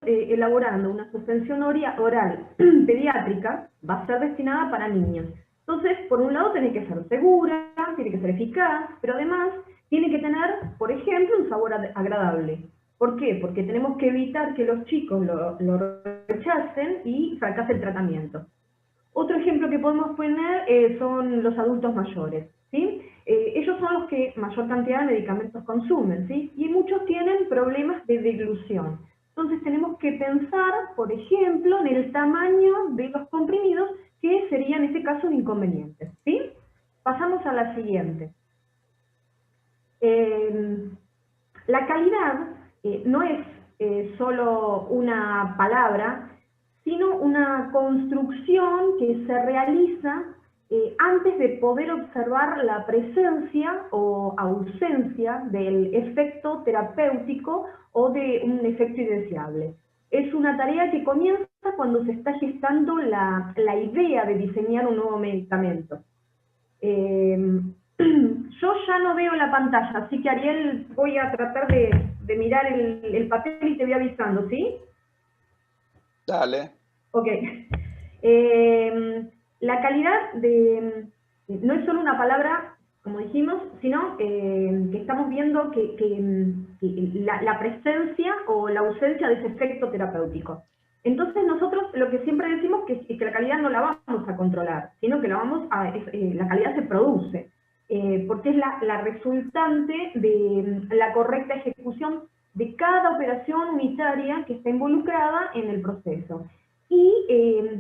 elaborando una suspensión oral pediátrica, va a ser destinada para niños. Entonces, por un lado tiene que ser segura, tiene que ser eficaz, pero además tiene que tener, por ejemplo, un sabor agradable. ¿Por qué? Porque tenemos que evitar que los chicos lo rechacen y fracase el tratamiento. Otro ejemplo que podemos poner son los adultos mayores, ¿sí? Ellos son los que mayor cantidad de medicamentos consumen, ¿sí? Y muchos tienen problemas de deglución. Entonces tenemos que pensar, por ejemplo, en el tamaño de los comprimidos, que sería en este caso un inconveniente, ¿sí? Pasamos a la siguiente. La calidad no es solo una palabra, sino una construcción que se realiza antes de poder observar la presencia o ausencia del efecto terapéutico o de un efecto indeseable. Es una tarea que comienza cuando se está gestando la idea de diseñar un nuevo medicamento. Yo ya no veo la pantalla, así que Ariel, voy a tratar de mirar el papel y te voy avisando, ¿sí? Dale. Ok. La calidad no es solo una palabra, como dijimos, sino que estamos viendo la presencia o la ausencia de ese efecto terapéutico. Entonces nosotros lo que siempre decimos es que la calidad no la vamos a controlar, sino que la calidad se produce, porque es la resultante de la correcta ejecución de cada operación unitaria que está involucrada en el proceso. Y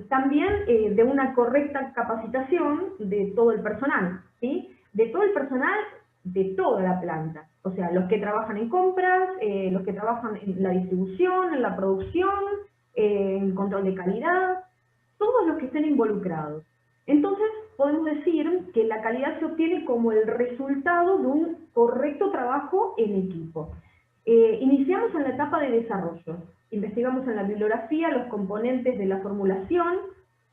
también de una correcta capacitación de todo el personal, ¿sí? De todo el personal de toda la planta. O sea, los que trabajan en compras, los que trabajan en la distribución, en la producción, en control de calidad, todos los que estén involucrados. Entonces, podemos decir que la calidad se obtiene como el resultado de un correcto trabajo en equipo. Iniciamos en la etapa de desarrollo. Investigamos en la bibliografía los componentes de la formulación,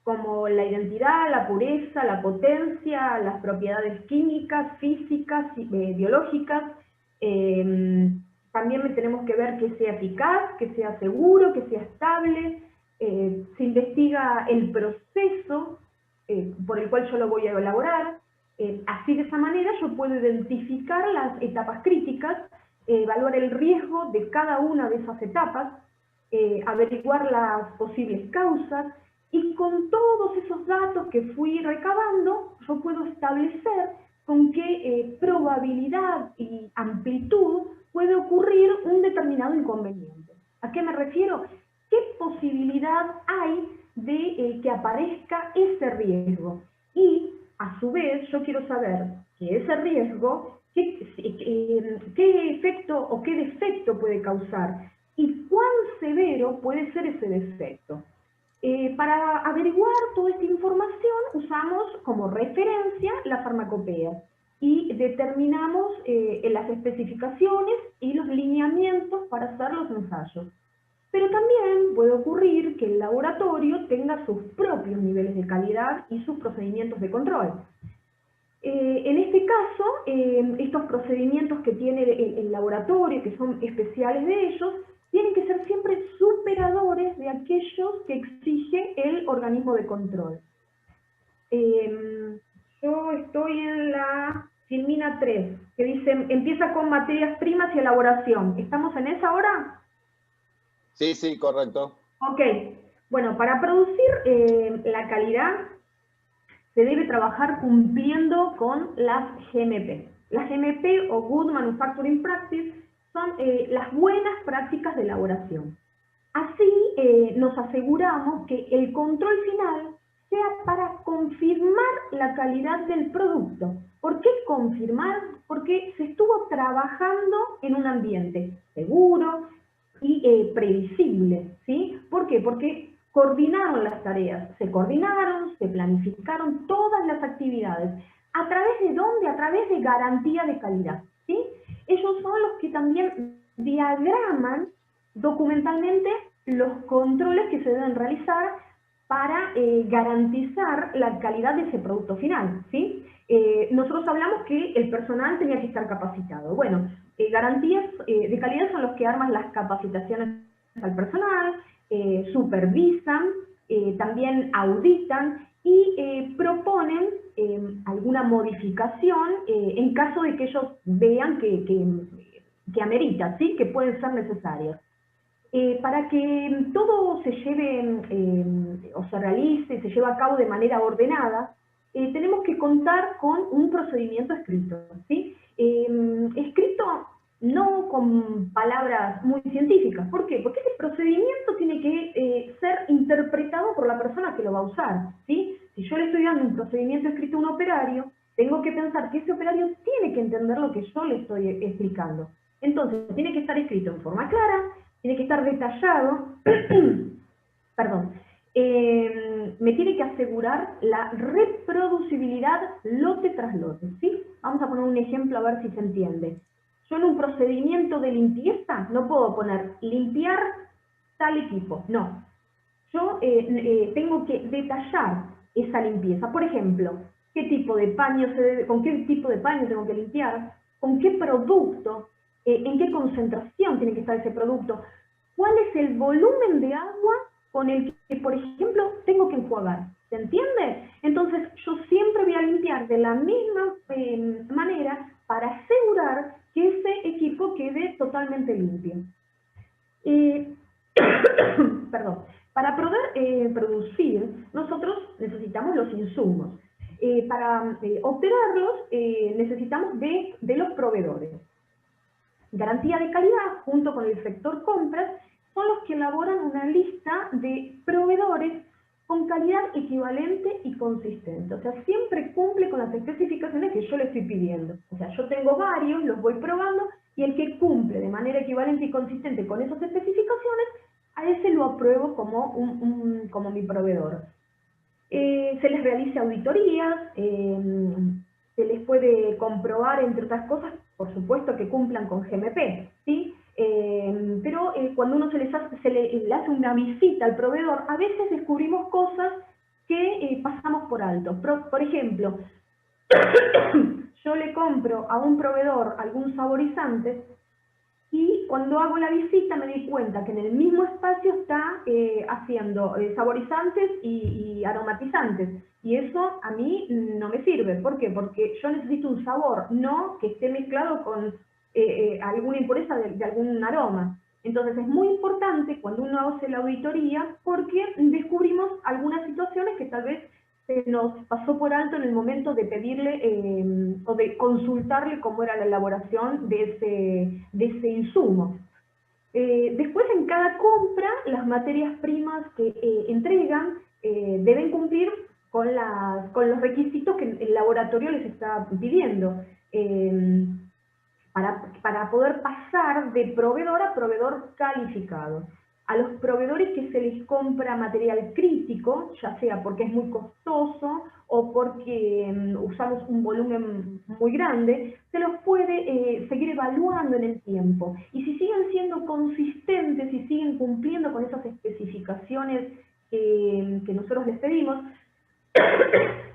como la identidad, la pureza, la potencia, las propiedades químicas, físicas, biológicas. También tenemos que ver que sea eficaz, que sea seguro, que sea estable. Se investiga el proceso por el cual yo lo voy a elaborar. Así, de esa manera, yo puedo identificar las etapas críticas, evaluar el riesgo de cada una de esas etapas, averiguar las posibles causas, y con todos esos datos que fui recabando, yo puedo establecer con qué probabilidad y amplitud puede ocurrir un determinado inconveniente. ¿A qué me refiero? ¿Qué posibilidad hay de que aparezca ese riesgo? Y, a su vez, yo quiero saber que ese riesgo, qué efecto o qué defecto puede causar y cuán severo puede ser ese defecto. Para averiguar toda esta información usamos como referencia la farmacopea y determinamos las especificaciones y los lineamientos para hacer los ensayos. Pero también puede ocurrir que el laboratorio tenga sus propios niveles de calidad y sus procedimientos de control. En este caso, estos procedimientos que tiene el laboratorio, que son especiales de ellos, tienen que ser siempre superadores de aquellos que exige el organismo de control. Yo estoy en la Filmina 3, que dice, empieza con materias primas y elaboración. ¿Estamos en esa ahora? Sí, sí, correcto. Ok. Bueno, para producir la calidad se debe trabajar cumpliendo con las GMP. Las GMP o Good Manufacturing Practice son las buenas prácticas de elaboración. Así nos aseguramos que el control final sea para confirmar la calidad del producto. ¿Por qué confirmar? Porque se estuvo trabajando en un ambiente seguro y previsible, ¿sí? ¿Por qué? Porque coordinaron las tareas, se coordinaron, se planificaron todas las actividades. ¿A través de dónde? A través de garantía de calidad, ¿sí? Ellos son los que también diagraman documentalmente los controles que se deben realizar para garantizar la calidad de ese producto final, ¿sí? Nosotros hablamos que el personal tenía que estar capacitado. Bueno, garantías de calidad son los que arman las capacitaciones al personal, supervisan, también auditan y proponen alguna modificación en caso de que ellos vean que amerita, ¿sí? Que pueden ser necesarios. Para que todo se lleve o se realice, se lleve a cabo de manera ordenada, tenemos que contar con un procedimiento escrito, ¿sí? Escrito no con palabras muy científicas. ¿Por qué? Porque ese procedimiento tiene que ser interpretado por la persona que lo va a usar, ¿sí? Si yo le estoy dando un procedimiento escrito a un operario, tengo que pensar que ese operario tiene que entender lo que yo le estoy explicando. Entonces, tiene que estar escrito en forma clara, tiene que estar detallado, perdón, me tiene que asegurar la reproducibilidad lote tras lote, ¿sí? Vamos a poner un ejemplo a ver si se entiende. Yo en un procedimiento de limpieza no puedo poner limpiar tal equipo, no. Yo tengo que detallar esa limpieza. Por ejemplo, qué tipo de paño con qué tipo de paño tengo que limpiar, con qué producto, en qué concentración tiene que estar ese producto, cuál es el volumen de agua con el que, por ejemplo, tengo que enjuagar. ¿Se entiende? Entonces, yo siempre voy a limpiar de la misma manera para asegurar que ese equipo quede totalmente limpio. Perdón. Para poder producir, nosotros necesitamos los insumos. Para obtenerlos, necesitamos de los proveedores. Garantía de calidad, junto con el sector compras, son los que elaboran una lista de proveedores con calidad equivalente y consistente. O sea, siempre cumple con las especificaciones que yo le estoy pidiendo. O sea, yo tengo varios, los voy probando, y el que cumple de manera equivalente y consistente con esas especificaciones, a ese lo apruebo como mi proveedor. Se les realiza auditorías, se les puede comprobar, entre otras cosas, por supuesto que cumplan con GMP, ¿sí? Pero cuando uno se le hace una visita al proveedor, a veces descubrimos cosas que pasamos por alto. Por ejemplo, yo le compro a un proveedor algún saborizante y cuando hago la visita me di cuenta que en el mismo espacio está haciendo saborizantes y aromatizantes. Y eso a mí no me sirve. ¿Por qué? Porque yo necesito un sabor, no que esté mezclado con alguna impureza de algún aroma. Entonces es muy importante cuando uno hace la auditoría porque descubrimos algunas situaciones que tal vez se nos pasó por alto en el momento de pedirle o de consultarle cómo era la elaboración de ese insumo. Después, en cada compra, las materias primas que entregan deben cumplir con los requisitos que el laboratorio les está pidiendo. Para poder pasar de proveedor a proveedor calificado. A los proveedores que se les compra material crítico, ya sea porque es muy costoso o porque usamos un volumen muy grande, se los puede seguir evaluando en el tiempo. Y si siguen siendo consistentes y siguen cumpliendo con esas especificaciones que nosotros les pedimos,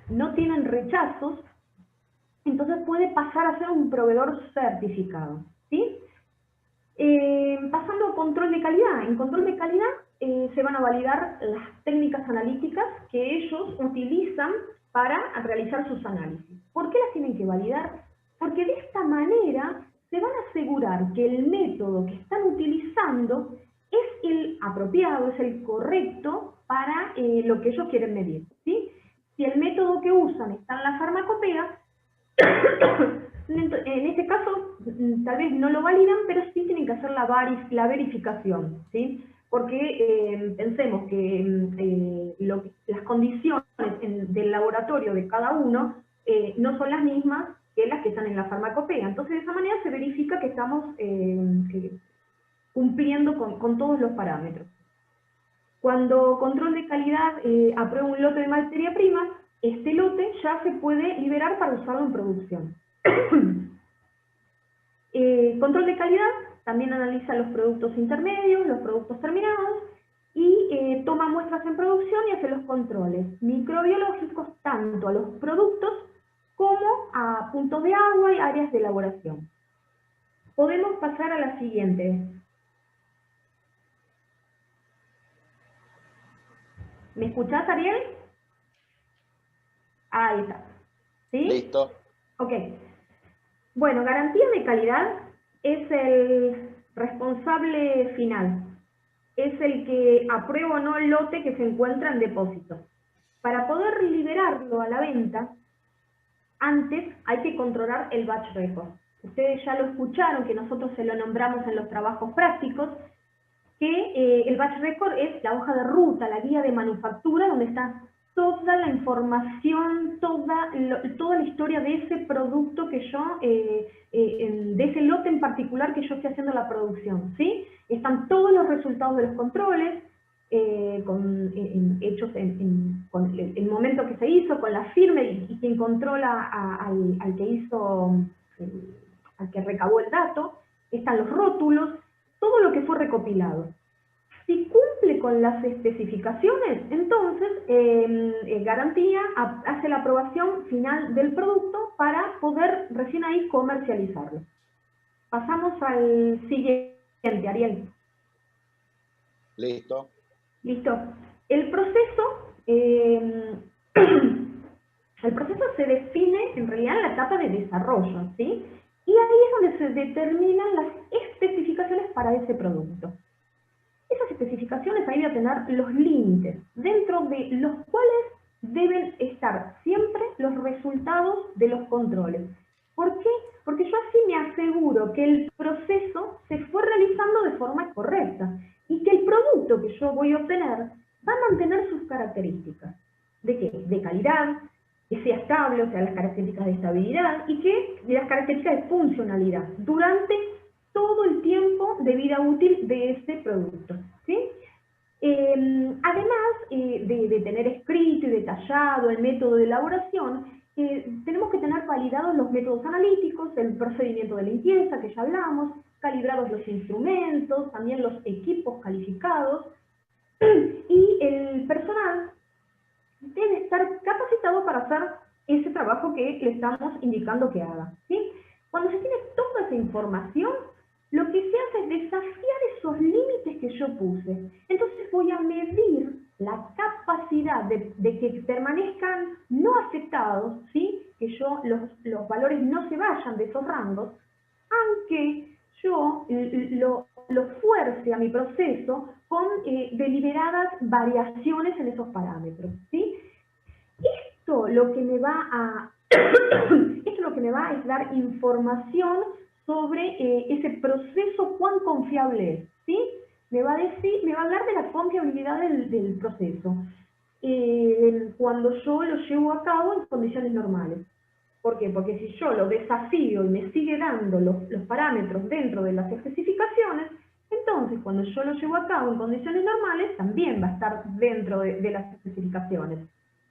no tienen rechazos, entonces puede pasar a ser un proveedor certificado, ¿sí? Pasando a control de calidad. En control de calidad se van a validar las técnicas analíticas que ellos utilizan para realizar sus análisis. ¿Por qué las tienen que validar? Porque de esta manera se van a asegurar que el método que están utilizando es el apropiado, es el correcto para lo que ellos quieren medir, ¿sí? Si el método que usan está en la farmacopea, en este caso, tal vez no lo validan, pero sí tienen que hacer la verificación, ¿sí? Porque pensemos que las condiciones del laboratorio de cada uno no son las mismas que las que están en la farmacopea. Entonces, de esa manera se verifica que estamos cumpliendo con todos los parámetros. Cuando control de calidad aprueba un lote de materia prima, este lote ya se puede liberar para usarlo en producción. Control de calidad también analiza los productos intermedios, los productos terminados y toma muestras en producción y hace los controles microbiológicos tanto a los productos como a puntos de agua y áreas de elaboración. Podemos pasar a la siguiente. ¿Me escuchás, Ariel? Ahí está. ¿Sí? Listo. Ok. Bueno, garantía de calidad es el responsable final. Es el que aprueba o no el lote que se encuentra en depósito. Para poder liberarlo a la venta, antes hay que controlar el batch record. Ustedes ya lo escucharon, que nosotros se lo nombramos en los trabajos prácticos, que el batch record es la hoja de ruta, la guía de manufactura, donde está toda la información, toda la historia de ese producto que yo, de ese lote en particular que yo estoy haciendo la producción, ¿sí? Están todos los resultados de los controles, hechos con el momento que se hizo, con la firma y quien controla al que hizo, al que recabó el dato, están los rótulos, todo lo que fue recopilado. Si cumple con las especificaciones, entonces Garantía hace la aprobación final del producto para poder recién ahí comercializarlo. Pasamos al siguiente, Ariel. Listo. Listo. El proceso, el proceso se define en realidad en la etapa de desarrollo, ¿sí? Y ahí es donde se determinan las especificaciones para ese producto. Esas especificaciones ahí voy a tener los límites, dentro de los cuales deben estar siempre los resultados de los controles. ¿Por qué? Porque yo así me aseguro que el proceso se fue realizando de forma correcta y que el producto que yo voy a obtener va a mantener sus características. ¿De qué? De calidad, que sea estable, o sea, las características de estabilidad y que las características de funcionalidad durante todo el tiempo de vida útil de este producto, ¿sí? Además de tener escrito y detallado el método de elaboración, tenemos que tener validados los métodos analíticos, el procedimiento de limpieza que ya hablamos, calibrados los instrumentos, también los equipos calificados, y el personal debe estar capacitado para hacer ese trabajo que le estamos indicando que haga, ¿sí? Cuando se tiene toda esa información, lo que se hace es desafiar esos límites que yo puse. Entonces voy a medir la capacidad de que permanezcan no afectados, ¿sí? Que los valores no se vayan de esos rangos, aunque yo lo fuerce a mi proceso con deliberadas variaciones en esos parámetros, ¿sí? Esto lo que me va a esto lo que me va es dar información sobre ese proceso, cuán confiable es, ¿sí? Me va a hablar de la confiabilidad del proceso cuando yo lo llevo a cabo en condiciones normales. ¿Por qué? Porque si yo lo desafío y me sigue dando los parámetros dentro de las especificaciones, entonces cuando yo lo llevo a cabo en condiciones normales, también va a estar dentro de las especificaciones.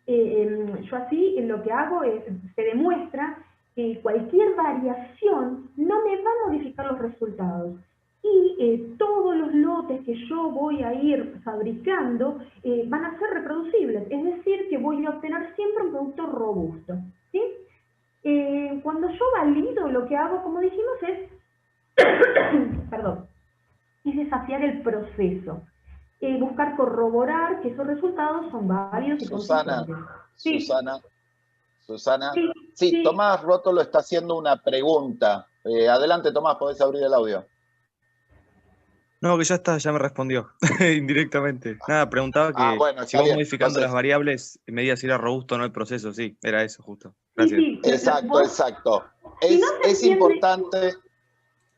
Yo así lo que hago es, se demuestra que cualquier variación no me va a modificar los resultados. Y todos los lotes que yo voy a ir fabricando van a ser reproducibles, es decir, que voy a obtener siempre un producto robusto, ¿sí? Cuando yo valido, lo que hago, como dijimos, es, perdón, es desafiar el proceso. Buscar corroborar que esos resultados son válidos y Susana, consistentes. Sí. Susana. Sí, Sí, sí. Tomás Rótolo está haciendo una pregunta. Adelante, Tomás, podés abrir el audio. No, que ya está, ya me respondió indirectamente. Nada, preguntaba que bueno, si está vos bien. modificando Entonces, las variables medías si era robusto o no el proceso. Sí, era eso justo. Gracias. Sí, exacto, exacto. Si no se entiende...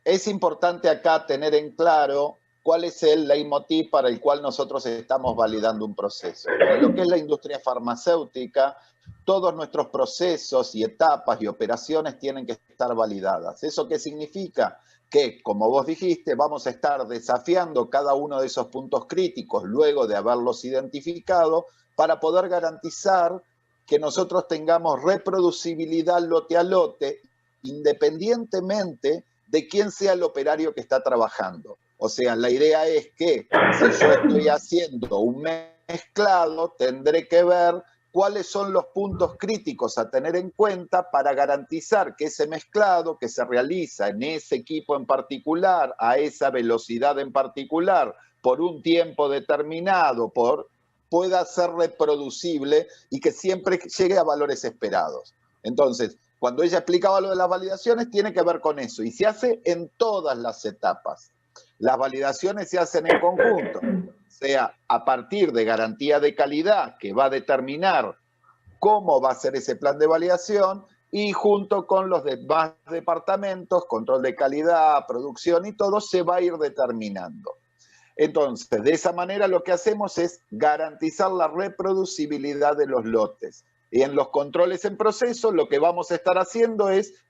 Es importante acá tener en claro cuál es el leitmotiv para el cual nosotros estamos validando un proceso. En lo que es la industria farmacéutica, todos nuestros procesos y etapas y operaciones tienen que estar validadas. ¿Eso qué significa? Que, como vos dijiste, vamos a estar desafiando cada uno de esos puntos críticos luego de haberlos identificado para poder garantizar que nosotros tengamos reproducibilidad lote a lote, independientemente de quién sea el operario que está trabajando. O sea, la idea es que si yo estoy haciendo un mezclado, tendré que ver cuáles son los puntos críticos a tener en cuenta para garantizar que ese mezclado que se realiza en ese equipo en particular, a esa velocidad en particular, por un tiempo determinado, por pueda ser reproducible y que siempre llegue a valores esperados. Entonces, cuando ella explicaba lo de las validaciones, tiene que ver con eso, y se hace en todas las etapas. Las validaciones se hacen en conjunto, sea a partir de garantía de calidad, que va a determinar cómo va a ser ese plan de validación, y junto con los demás departamentos, control de calidad, producción y todo, se va a ir determinando. Entonces, de esa manera lo que hacemos es garantizar la reproducibilidad de los lotes. Y en los controles en proceso, lo que vamos a estar haciendo es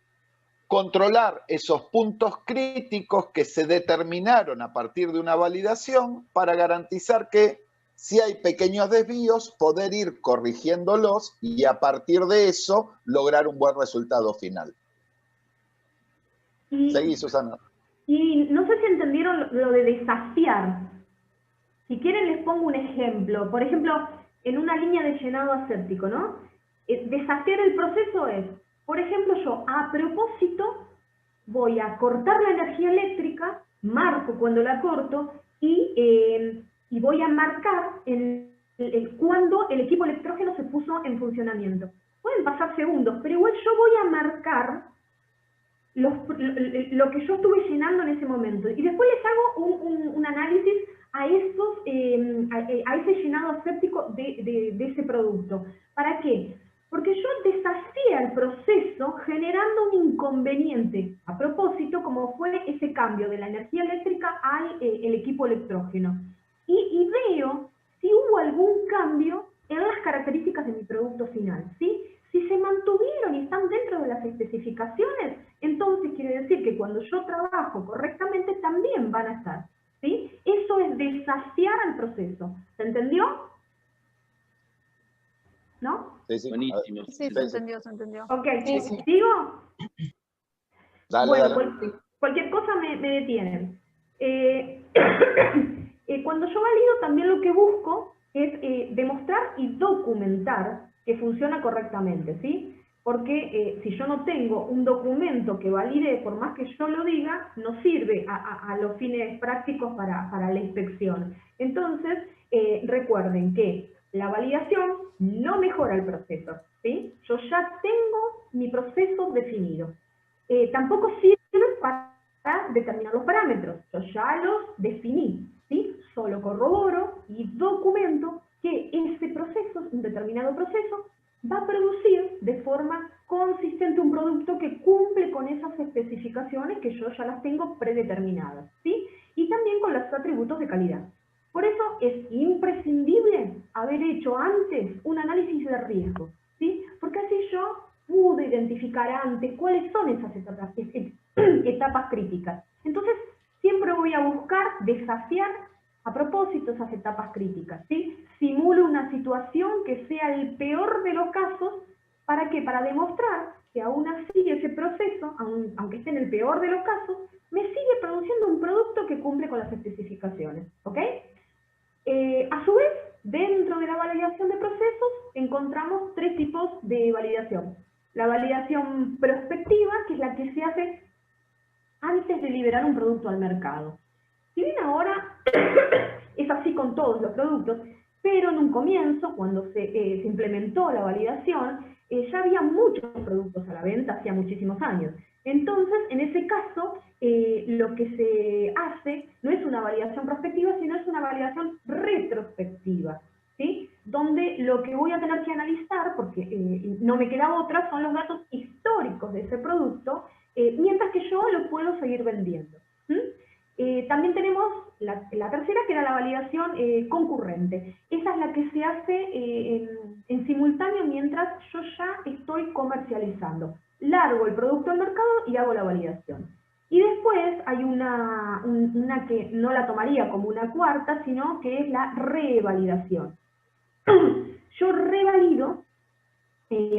controlar esos puntos críticos que se determinaron a partir de una validación para garantizar que si hay pequeños desvíos, poder ir corrigiéndolos y a partir de eso lograr un buen resultado final. Seguí, Susana. Y no sé si entendieron lo de desafiar. Si quieren les pongo un ejemplo. Por ejemplo, en una línea de llenado aséptico, ¿no? Desafiar el proceso es, por ejemplo, yo a propósito voy a cortar la energía eléctrica, marco cuando la corto y voy a marcar cuando el equipo electrógeno se puso en funcionamiento. Pueden pasar segundos, pero igual yo voy a marcar lo que yo estuve llenando en ese momento. Y después les hago un análisis a ese llenado aséptico de ese producto. ¿Para qué? Porque yo desafía el proceso generando un inconveniente, a propósito, como fue ese cambio de la energía eléctrica al el equipo electrógeno. Y veo si hubo algún cambio en las características de mi producto final, ¿sí? Si se mantuvieron y están dentro de las especificaciones, entonces quiere decir que cuando yo trabajo correctamente también van a estar, ¿sí? Eso es desafiar al proceso. ¿Se entendió? ¿No? Sí, sí. Buenísimo. Sí, se entendió, se entendió. Ok, Sí, sí. ¿sigo? Dale, Bueno, dale. cualquier cosa me detienen. Cuando yo valido también lo que busco es demostrar y documentar que funciona correctamente, ¿sí? Porque si yo no tengo un documento que valide, por más que yo lo diga, no sirve a los fines prácticos para la inspección. Entonces, recuerden que la validación no mejora el proceso, ¿sí? Yo ya tengo mi proceso definido. Tampoco sirve para determinar los parámetros, yo ya los definí, ¿sí? Solo corroboro y documento que ese proceso, un determinado proceso, va a producir de forma consistente un producto que cumple con esas especificaciones que yo ya las tengo predeterminadas, ¿sí? Y también con los atributos de calidad. Por eso es imprescindible haber hecho antes un análisis de riesgo, ¿sí? Porque así yo pude identificar antes cuáles son esas etapas críticas. Entonces, siempre voy a buscar desafiar a propósito esas etapas críticas, ¿sí? Simulo una situación que sea el peor de los casos, ¿para qué? Para demostrar que aún así ese proceso, aunque esté en el peor de los casos, me sigue produciendo un producto que cumple con las especificaciones, ¿ok? A su vez, dentro de la validación de procesos, encontramos tres tipos de validación. La validación prospectiva, que es la que se hace antes de liberar un producto al mercado. Si bien ahora es así con todos los productos, pero en un comienzo, cuando se implementó la validación, ya había muchos productos a la venta hacía muchísimos años. Entonces, en ese caso, lo que se hace no es una validación prospectiva, sino es una validación retrospectiva, ¿sí? Donde lo que voy a tener que analizar, porque no me queda otra, son los datos históricos de ese producto, mientras que yo lo puedo seguir vendiendo. También tenemos la tercera, que era la validación concurrente. Esa es la que se hace en simultáneo mientras yo ya estoy comercializando. Largo el producto al mercado y hago la validación. Y después hay una que no la tomaría como una cuarta, sino que es la revalidación. Yo revalido,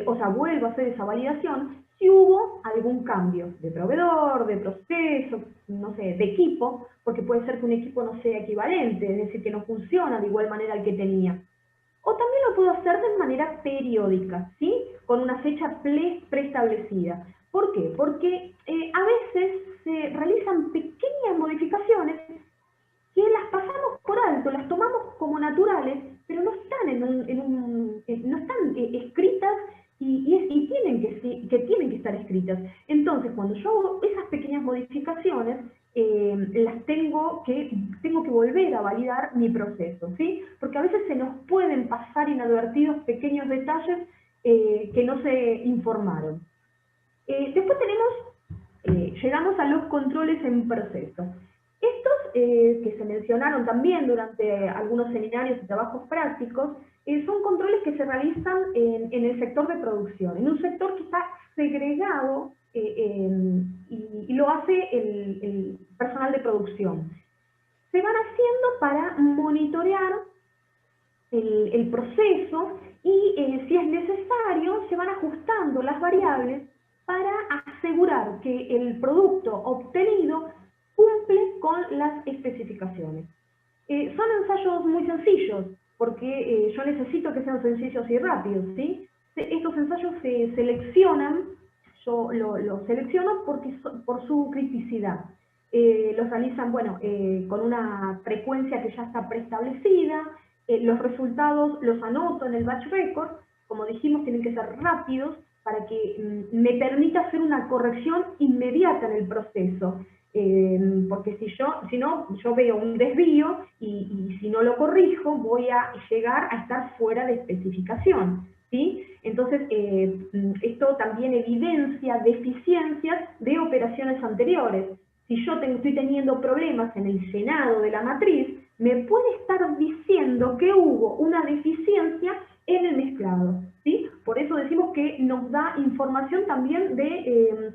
o sea, vuelvo a hacer esa validación si hubo algún cambio de proveedor, de proceso, no sé, de equipo, porque puede ser que un equipo no sea equivalente, es decir, que no funciona de igual manera al que tenía. O también lo puedo hacer de manera periódica, ¿sí? Con una fecha preestablecida. ¿Por qué? Porque a veces se realizan pequeñas modificaciones que las pasamos por alto, las tomamos como naturales, pero no están no están escritas y tienen que estar escritas. Entonces, cuando yo hago esas pequeñas modificaciones, las tengo que volver a validar mi proceso, ¿sí? Porque a veces se nos pueden pasar inadvertidos pequeños detalles que no se informaron. Después llegamos a los controles en proceso. Estos que se mencionaron también durante algunos seminarios y trabajos prácticos, son controles que se realizan en el sector de producción, en un sector que está segregado y lo hace el personal de producción. Se van haciendo para monitorear el proceso y si es necesario se van ajustando las variables para asegurar que el producto obtenido cumple con las especificaciones. Son ensayos muy sencillos, porque yo necesito que sean sencillos y rápidos, ¿sí? Estos ensayos se seleccionan, yo los selecciono por su criticidad. Los realizan, bueno, con una frecuencia que ya está preestablecida, los resultados los anoto en el batch record, como dijimos, tienen que ser rápidos para que me permita hacer una corrección inmediata en el proceso. Porque si no, yo veo un desvío y si no lo corrijo, voy a llegar a estar fuera de especificación, ¿sí? Entonces, esto también evidencia deficiencias de operaciones anteriores. Si yo estoy teniendo problemas en el llenado de la matriz, me puede estar diciendo que hubo una deficiencia en el mezclado, ¿sí? Por eso decimos que nos da información también de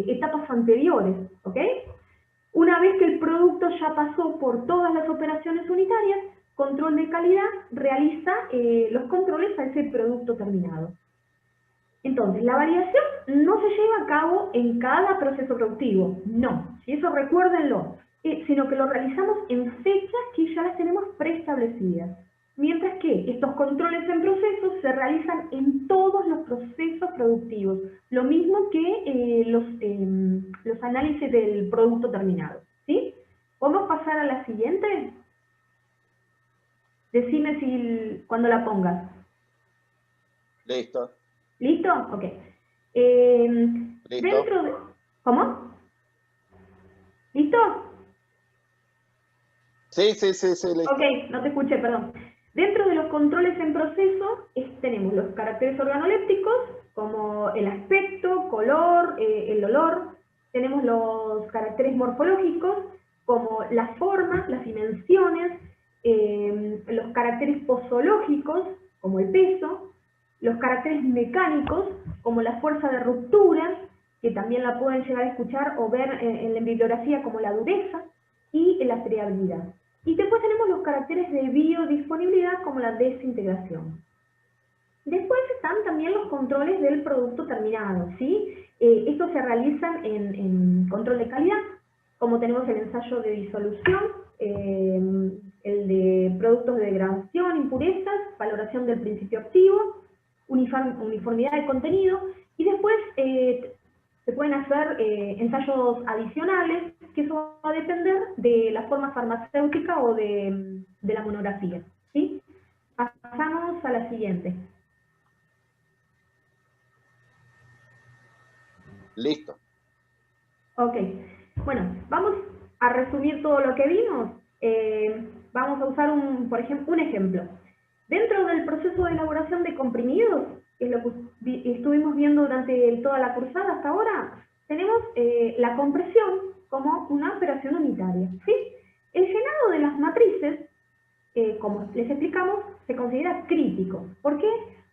etapas anteriores, ¿ok? Una vez que el producto ya pasó por todas las operaciones unitarias, control de calidad realiza los controles a ese producto terminado. Entonces, la variación no se lleva a cabo en cada proceso productivo, no, si eso recuérdenlo, sino que lo realizamos en fechas que ya las tenemos preestablecidas. Mientras que estos controles en procesos se realizan en todos los procesos productivos, lo mismo que los análisis del producto terminado, ¿sí? ¿Podemos pasar a la siguiente? Decime cuando la pongas. Listo. ¿Listo? Ok. Listo. ¿Cómo? ¿Listo? Sí, listo. Ok, no te escuché, perdón. Dentro de los controles en proceso tenemos los caracteres organolépticos, como el aspecto, color, el olor. Tenemos los caracteres morfológicos, como la forma, las dimensiones, los caracteres posológicos, como el peso, los caracteres mecánicos, como la fuerza de ruptura, que también la pueden llegar a escuchar o ver en la bibliografía como la dureza, y la friabilidad. Y después tenemos los caracteres de biodisponibilidad como la desintegración. Después están también los controles del producto terminado, ¿sí? Estos se realizan en control de calidad, como tenemos el ensayo de disolución, el de productos de degradación, impurezas, valoración del principio activo, uniformidad de contenido, y después se pueden hacer ensayos adicionales, que eso va a depender de la forma farmacéutica o de la monografía, ¿sí? Pasamos a la siguiente. Listo. Ok, bueno, vamos a resumir todo lo que vimos. Vamos a usar, por ejemplo, un ejemplo. Dentro del proceso de elaboración de comprimidos, que es lo que estuvimos viendo durante toda la cursada hasta ahora, tenemos la compresión como una operación unitaria, ¿sí? El llenado de las matrices, como les explicamos, se considera crítico. ¿Por qué?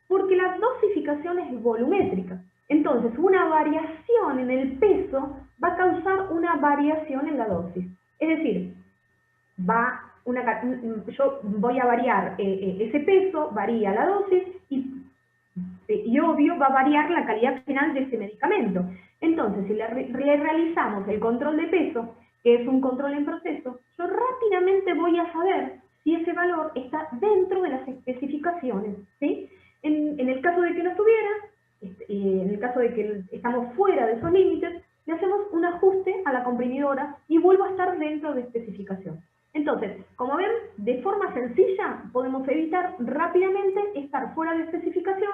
Porque la dosificación es volumétrica. Entonces, una variación en el peso va a causar una variación en la dosis. Es decir, yo voy a variar ese peso, varía la dosis y obvio va a variar la calidad final de ese medicamento. Entonces, si le realizamos el control de peso, que es un control en proceso, yo rápidamente voy a saber si ese valor está dentro de las especificaciones, ¿sí? En el caso de que no estuviera, en el caso de que estamos fuera de esos límites, le hacemos un ajuste a la comprimidora y vuelvo a estar dentro de especificación. Entonces, como ven, de forma sencilla podemos evitar rápidamente estar fuera de especificación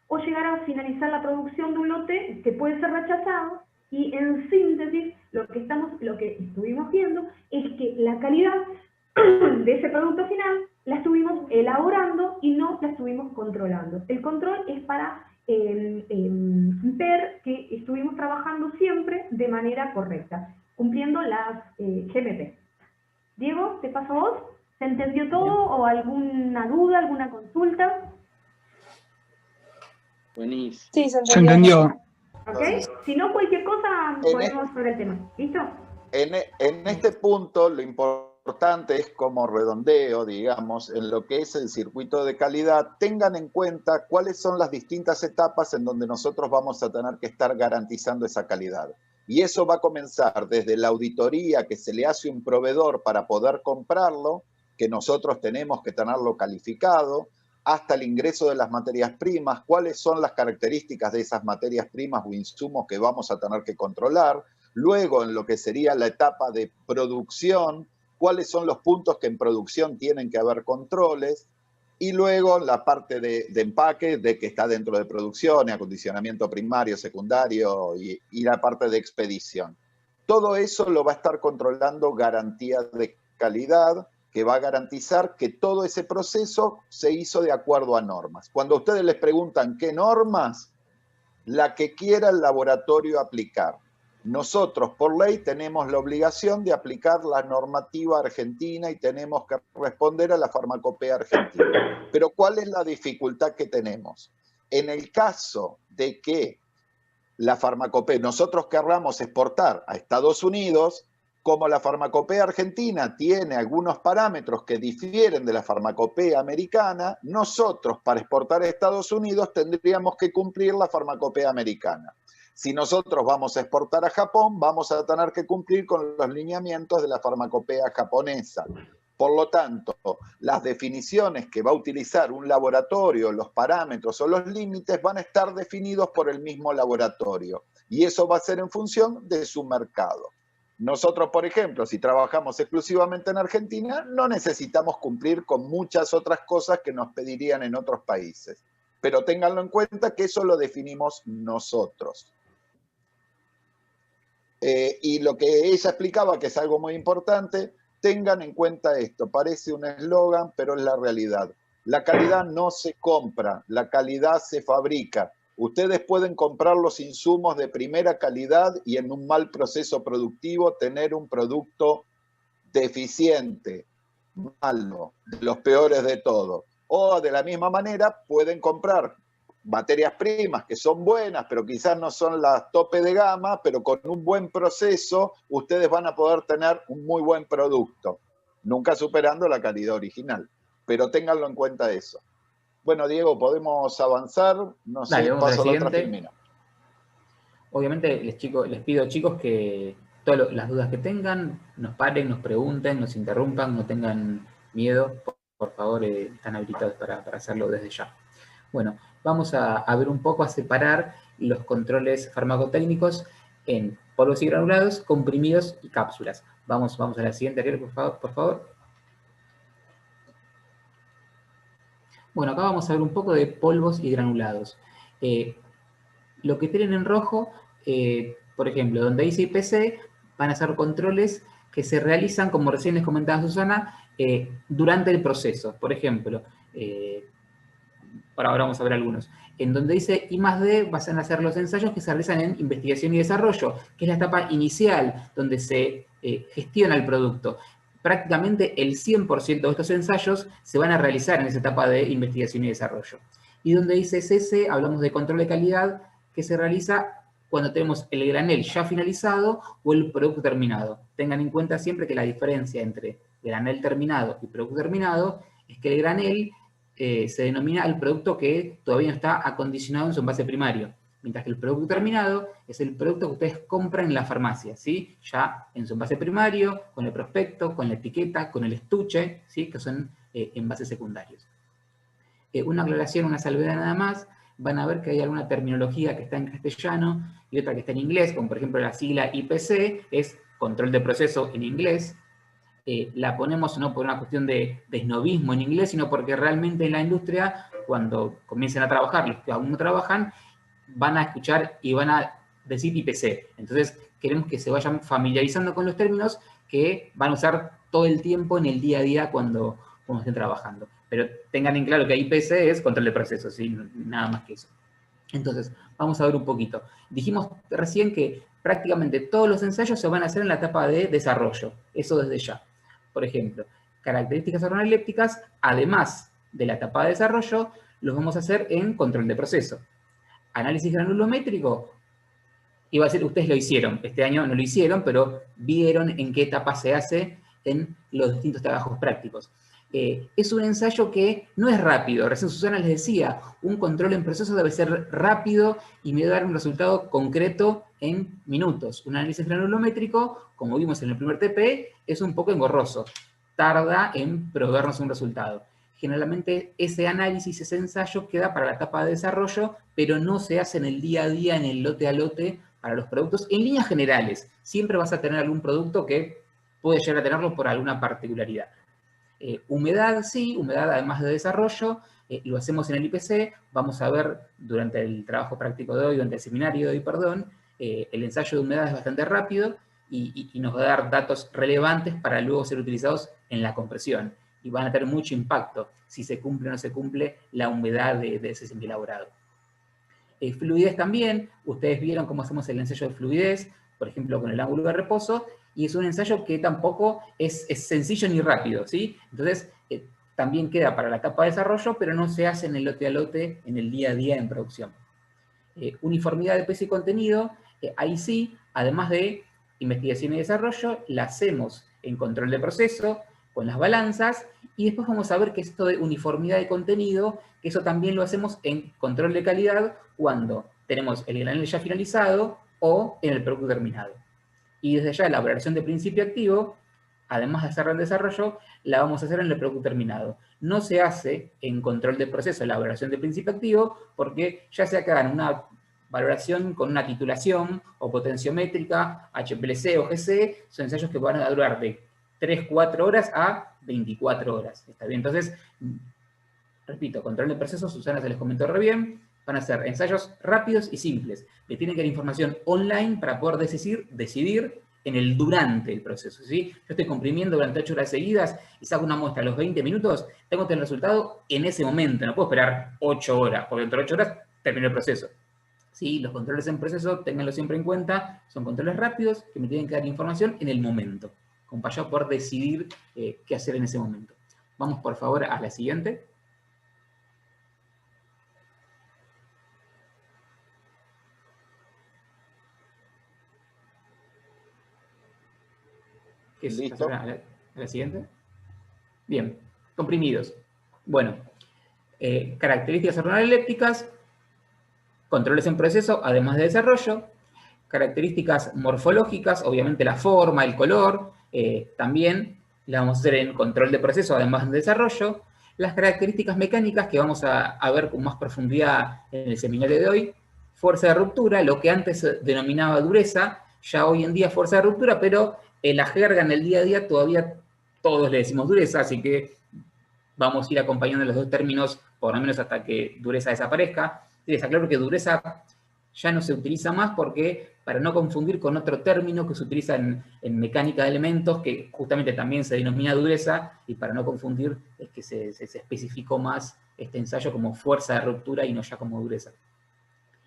o llegar a finalizar la producción de un lote que puede ser rechazado. Y en síntesis, lo que estuvimos viendo es que la calidad de ese producto final la estuvimos elaborando y no la estuvimos controlando. El control es para ver que estuvimos trabajando siempre de manera correcta, cumpliendo las GMP. Diego, te paso a vos. ¿Se entendió todo o alguna duda, alguna consulta? Buenísimo. Sí, se entendió. ¿Ok? Si no, cualquier cosa podemos sobre el tema. ¿Listo? En este punto, lo importante es como redondeo, digamos, en lo que es el circuito de calidad, tengan en cuenta cuáles son las distintas etapas en donde nosotros vamos a tener que estar garantizando esa calidad. Y eso va a comenzar desde la auditoría que se le hace a un proveedor para poder comprarlo, que nosotros tenemos que tenerlo calificado, hasta el ingreso de las materias primas, cuáles son las características de esas materias primas o insumos que vamos a tener que controlar. Luego, en lo que sería la etapa de producción, cuáles son los puntos que en producción tienen que haber controles. Y luego la parte de empaque, de que está dentro de producción, y acondicionamiento primario, secundario y la parte de expedición. Todo eso lo va a estar controlando garantía de calidad, que va a garantizar que todo ese proceso se hizo de acuerdo a normas. Cuando ustedes les preguntan qué normas, la que quiera el laboratorio aplicar. Nosotros, por ley, tenemos la obligación de aplicar la normativa argentina y tenemos que responder a la farmacopea argentina. Pero ¿cuál es la dificultad que tenemos? En el caso de que la farmacopea, nosotros querramos exportar a Estados Unidos, como la farmacopea argentina tiene algunos parámetros que difieren de la farmacopea americana, nosotros para exportar a Estados Unidos tendríamos que cumplir la farmacopea americana. Si nosotros vamos a exportar a Japón, vamos a tener que cumplir con los lineamientos de la farmacopea japonesa. Por lo tanto, las definiciones que va a utilizar un laboratorio, los parámetros o los límites van a estar definidos por el mismo laboratorio. Y eso va a ser en función de su mercado. Nosotros, por ejemplo, si trabajamos exclusivamente en Argentina, no necesitamos cumplir con muchas otras cosas que nos pedirían en otros países. Pero ténganlo en cuenta que eso lo definimos nosotros. Y lo que ella explicaba, que es algo muy importante, tengan en cuenta esto. Parece un eslogan, pero es la realidad. La calidad no se compra, la calidad se fabrica. Ustedes pueden comprar los insumos de primera calidad y en un mal proceso productivo tener un producto deficiente, malo, de los peores de todos. O de la misma manera pueden comprar materias primas que son buenas, pero quizás no son las tope de gama, pero con un buen proceso ustedes van a poder tener un muy buen producto, nunca superando la calidad original. Pero ténganlo en cuenta eso. Bueno, Diego, podemos avanzar. No sé, Dale, vamos paso a la a la otra siguiente. Filmina. Obviamente les pido, chicos, que todas las dudas que tengan, nos paren, nos pregunten, nos interrumpan, no tengan miedo. Por favor, están habilitados para hacerlo desde ya. Bueno, vamos a ver un poco, a separar los controles farmacotécnicos en polvos y granulados, comprimidos y cápsulas. Vamos a la siguiente, Ariel, por favor. Bueno, acá vamos a ver un poco de polvos y granulados. Lo que tienen en rojo, por ejemplo, donde dice IPC, van a ser controles que se realizan, como recién les comentaba Susana, durante el proceso. Por ejemplo, ahora vamos a ver algunos. En donde dice I+D, van a ser los ensayos que se realizan en investigación y desarrollo, que es la etapa inicial, donde se gestiona el producto. Prácticamente el 100% de estos ensayos se van a realizar en esa etapa de investigación y desarrollo. Y donde dice CC, hablamos de control de calidad, que se realiza cuando tenemos el granel ya finalizado o el producto terminado. Tengan en cuenta siempre que la diferencia entre granel terminado y producto terminado es que el granel se denomina el producto que todavía no está acondicionado en su envase primario, mientras que el producto terminado es el producto que ustedes compran en la farmacia, ¿sí? Ya en su envase primario, con el prospecto, con la etiqueta, con el estuche, ¿sí? Que son envases secundarios. Una aclaración, una salvedad nada más, van a ver que hay alguna terminología que está en castellano y otra que está en inglés, como por ejemplo la sigla IPC, es control de proceso en inglés, la ponemos no por una cuestión de esnobismo en inglés, sino porque realmente en la industria, cuando comiencen a trabajar, los que aún no trabajan, van a escuchar y van a decir IPC. Entonces, queremos que se vayan familiarizando con los términos que van a usar todo el tiempo en el día a día cuando estén trabajando. Pero tengan en claro que IPC es control de procesos, ¿sí? Nada más que eso. Entonces, vamos a ver un poquito. Dijimos recién que prácticamente todos los ensayos se van a hacer en la etapa de desarrollo. Eso desde ya. Por ejemplo, características organolépticas, además de la etapa de desarrollo, los vamos a hacer en control de proceso. Análisis granulométrico, iba a decir, ustedes lo hicieron, este año no lo hicieron, pero vieron en qué etapa se hace en los distintos trabajos prácticos. Es un ensayo que no es rápido, recién Susana les decía, un control en proceso debe ser rápido y me debe dar un resultado concreto en minutos. Un análisis granulométrico, como vimos en el primer TP, es un poco engorroso, tarda en proveernos un resultado. Generalmente ese análisis, ese ensayo queda para la etapa de desarrollo, pero no se hace en el día a día, en el lote a lote para los productos. En líneas generales, siempre vas a tener algún producto que puede llegar a tenerlo por alguna particularidad. Humedad, sí, humedad además de desarrollo, lo hacemos en el IPC, vamos a ver durante el trabajo práctico de hoy, durante el seminario de hoy, perdón, el ensayo de humedad es bastante rápido y nos va a dar datos relevantes para luego ser utilizados en la compresión. Y van a tener mucho impacto si se cumple o no se cumple la humedad de ese semielaborado. Fluidez también, ustedes vieron cómo hacemos el ensayo de fluidez, por ejemplo con el ángulo de reposo, y es un ensayo que tampoco es sencillo ni rápido, ¿sí? Entonces, también queda para la etapa de desarrollo, pero no se hace en el lote a lote, en el día a día en producción. Uniformidad de peso y contenido, ahí sí, además de investigación y desarrollo, la hacemos en control de proceso, con las balanzas, y después vamos a ver que esto de uniformidad de contenido, que eso también lo hacemos en control de calidad cuando tenemos el granel ya finalizado o en el producto terminado. Y desde ya la valoración de principio activo, además de hacerla en desarrollo, la vamos a hacer en el producto terminado. No se hace en control de proceso la valoración de principio activo porque ya sea que hagan una valoración con una titulación o potenciométrica, HPLC o GC, son ensayos que van a durar de 3-4 horas a 24 horas. ¿Está bien? Entonces, repito, control de procesos, Susana se les comentó re bien, van a ser ensayos rápidos y simples. Le tienen que dar información online para poder decidir en el durante el proceso. ¿Sí? Yo estoy comprimiendo durante 8 horas seguidas y saco una muestra a los 20 minutos, tengo que tener el resultado en ese momento, no puedo esperar 8 horas, porque dentro de 8 horas termino el proceso. Sí, los controles en proceso, ténganlo siempre en cuenta, son controles rápidos que me tienen que dar información en el momento, como para yo poder decidir qué hacer en ese momento. Vamos por favor a la siguiente. ¿Listo? ¿A la siguiente? Bien, comprimidos. Bueno, características organolépticas, controles en proceso, además de desarrollo, características morfológicas, obviamente la forma, el color, también la vamos a hacer en control de proceso, además de desarrollo, las características mecánicas que vamos a ver con más profundidad en el seminario de hoy, fuerza de ruptura, lo que antes denominaba dureza, ya hoy en día fuerza de ruptura, pero en la jerga, en el día a día, todavía todos le decimos dureza, así que vamos a ir acompañando los dos términos, por lo menos hasta que dureza desaparezca. Les aclaro que dureza ya no se utiliza más porque, para no confundir con otro término que se utiliza en mecánica de elementos, que justamente también se denomina dureza, y para no confundir es que se especificó más este ensayo como fuerza de ruptura y no ya como dureza.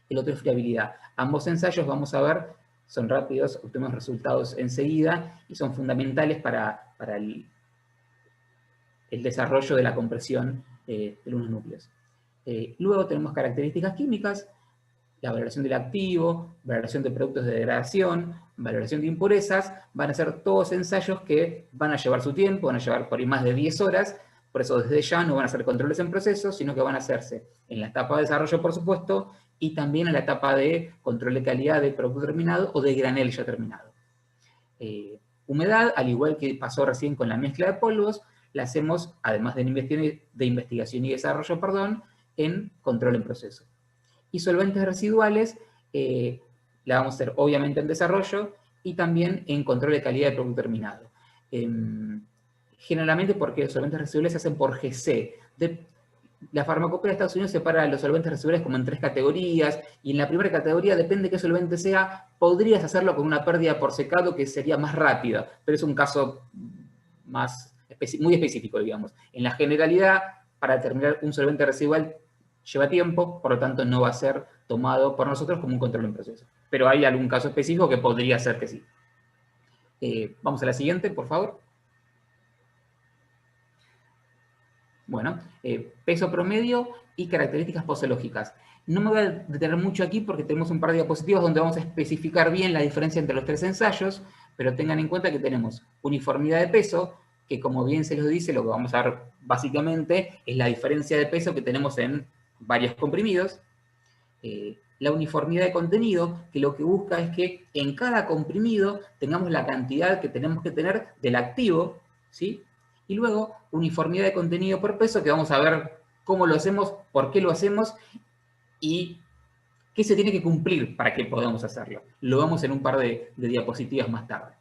El otro es friabilidad. Ambos ensayos, vamos a ver, son rápidos, obtenemos resultados enseguida y son fundamentales para el desarrollo de la compresión de unos núcleos. Luego tenemos características químicas, la valoración del activo, valoración de productos de degradación, valoración de impurezas, van a ser todos ensayos que van a llevar su tiempo, van a llevar por ahí más de 10 horas, por eso desde ya no van a ser controles en proceso, sino que van a hacerse en la etapa de desarrollo, por supuesto, y también en la etapa de control de calidad de producto terminado o de granel ya terminado. Humedad, al igual que pasó recién con la mezcla de polvos, la hacemos, además de investigación y desarrollo, perdón, en control en proceso. Y solventes residuales, la vamos a hacer obviamente en desarrollo y también en control de calidad de producto terminado. generalmente porque los solventes residuales se hacen por GC. La farmacopea de Estados Unidos separa los solventes residuales como en 3 categorías, y en la primera categoría, depende de qué solvente sea, podrías hacerlo con una pérdida por secado que sería más rápida, pero es un caso muy específico, digamos. En la generalidad, para determinar un solvente residual lleva tiempo, por lo tanto no va a ser tomado por nosotros como un control en proceso. Pero hay algún caso específico que podría ser que sí. Vamos a la siguiente, por favor. Bueno, peso promedio y características posológicas. No me voy a detener mucho aquí porque tenemos un par de diapositivas donde vamos a especificar bien la diferencia entre los 3 ensayos, pero tengan en cuenta que tenemos uniformidad de peso, que como bien se los dice, lo que vamos a ver básicamente es la diferencia de peso que tenemos en varios comprimidos. La uniformidad de contenido, que lo que busca es que en cada comprimido tengamos la cantidad que tenemos que tener del activo, ¿sí? Y luego, uniformidad de contenido por peso, que vamos a ver cómo lo hacemos, por qué lo hacemos y qué se tiene que cumplir para que podamos hacerlo. Lo vemos en un par de diapositivas más tarde.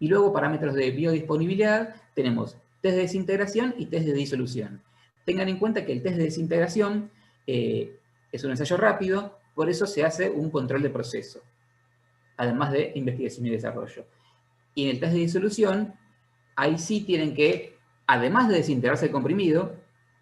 Y luego, parámetros de biodisponibilidad, tenemos test de desintegración y test de disolución. Tengan en cuenta que el test de desintegración es un ensayo rápido, por eso se hace un control de proceso, además de investigación y desarrollo. Y en el test de disolución, ahí sí tienen que, además de desintegrarse el comprimido,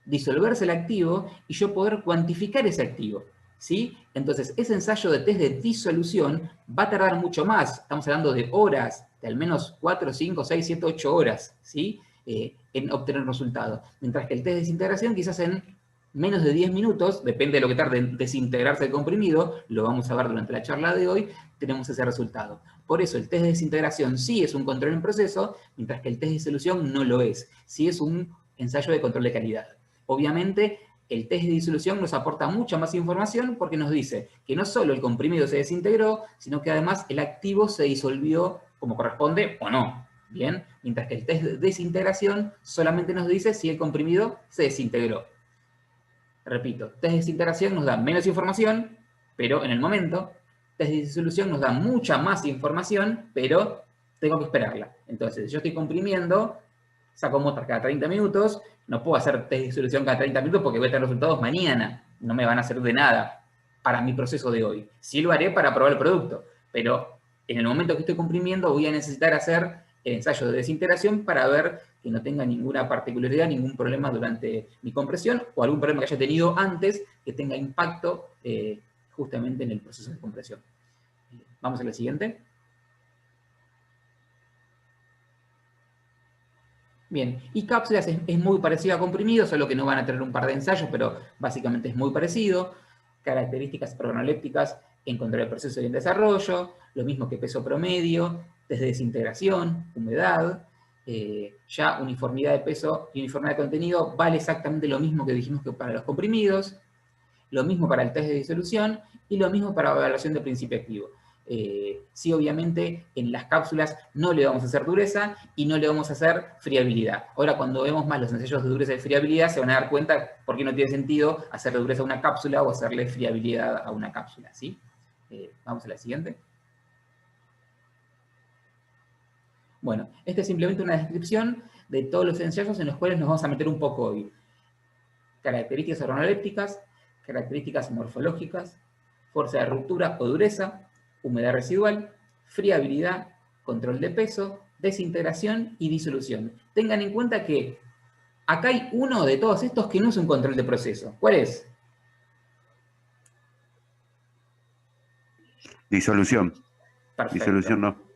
disolverse el activo y yo poder cuantificar ese activo, ¿sí? Entonces, ese ensayo de test de disolución va a tardar mucho más. Estamos hablando de horas, de al menos 4, 5, 6, 7, 8 horas, ¿sí? En obtener resultados. Mientras que el test de desintegración quizás en menos de 10 minutos, depende de lo que tarde en desintegrarse el comprimido, lo vamos a ver durante la charla de hoy, tenemos ese resultado. Por eso el test de desintegración sí es un control en proceso, mientras que el test de disolución no lo es. Sí es un ensayo de control de calidad. Obviamente, el test de disolución nos aporta mucha más información porque nos dice que no solo el comprimido se desintegró, sino que además el activo se disolvió como corresponde o no. Bien, mientras que el test de desintegración solamente nos dice si el comprimido se desintegró. Repito, test de desintegración nos da menos información, pero en el momento. Test de disolución nos da mucha más información, pero tengo que esperarla. Entonces, si yo estoy comprimiendo, saco muestras cada 30 minutos, no puedo hacer test de disolución cada 30 minutos porque voy a tener resultados mañana. No me van a servir de nada para mi proceso de hoy. Sí lo haré para probar el producto, pero en el momento que estoy comprimiendo voy a necesitar hacer el ensayo de desintegración para ver que no tenga ninguna particularidad, ningún problema durante mi compresión o algún problema que haya tenido antes que tenga impacto justamente en el proceso de compresión. Vamos a la siguiente. Bien, y cápsulas es muy parecido a comprimidos, solo que no van a tener un par de ensayos, pero básicamente es muy parecido. Características organolépticas en control del proceso y en desarrollo, lo mismo que peso promedio, test de desintegración, humedad, ya uniformidad de peso y uniformidad de contenido vale exactamente lo mismo que dijimos que para los comprimidos, lo mismo para el test de disolución y lo mismo para la evaluación de principio activo. Sí, obviamente, en las cápsulas no le vamos a hacer dureza y no le vamos a hacer friabilidad. Ahora, cuando vemos más los ensayos de dureza y friabilidad, se van a dar cuenta por qué no tiene sentido hacerle dureza a una cápsula o hacerle friabilidad a una cápsula, ¿sí? Vamos a la siguiente. Bueno, esta es simplemente una descripción de todos los ensayos en los cuales nos vamos a meter un poco hoy. Características organolépticas, características morfológicas, fuerza de ruptura o dureza, humedad residual, friabilidad, control de peso, desintegración y disolución. Tengan en cuenta que acá hay uno de todos estos que no es un control de proceso. ¿Cuál es? Disolución. Perfecto. Disolución no.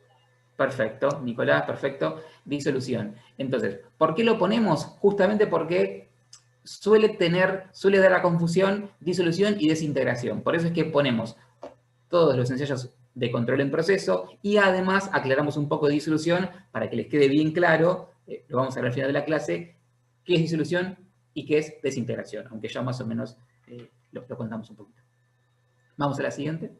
Perfecto, Nicolás, perfecto. Disolución. Entonces, ¿por qué lo ponemos? Justamente porque suele dar la confusión disolución y desintegración. Por eso es que ponemos todos los ensayos de control en proceso y además aclaramos un poco de disolución para que les quede bien claro, lo vamos a ver al final de la clase, qué es disolución y qué es desintegración, aunque ya más o menos lo contamos un poquito. Vamos a la siguiente.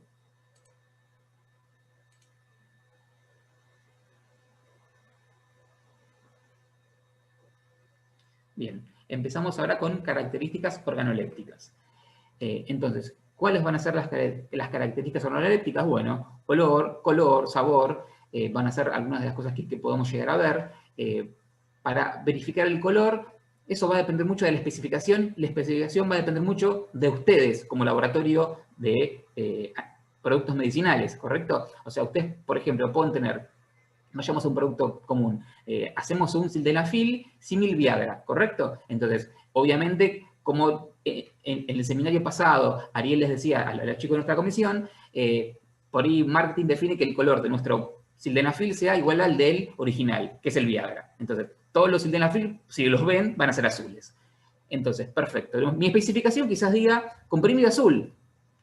Bien, empezamos ahora con características organolépticas. Entonces, ¿cuáles van a ser las características organolépticas? Bueno, color, sabor, van a ser algunas de las cosas que podemos llegar a ver. Para verificar el color, eso va a depender mucho de la especificación. La especificación va a depender mucho de ustedes como laboratorio de productos medicinales, ¿correcto? O sea, ustedes, por ejemplo, pueden tener, vayamos a un producto común, hacemos un sildenafil símil Viagra, ¿correcto? Entonces, obviamente, como en el seminario pasado, Ariel les decía a los chicos de nuestra comisión, por ahí marketing define que el color de nuestro sildenafil sea igual al del original, que es el Viagra. Entonces, todos los sildenafil, si los ven, van a ser azules. Entonces, perfecto. Mi especificación quizás diga comprimido azul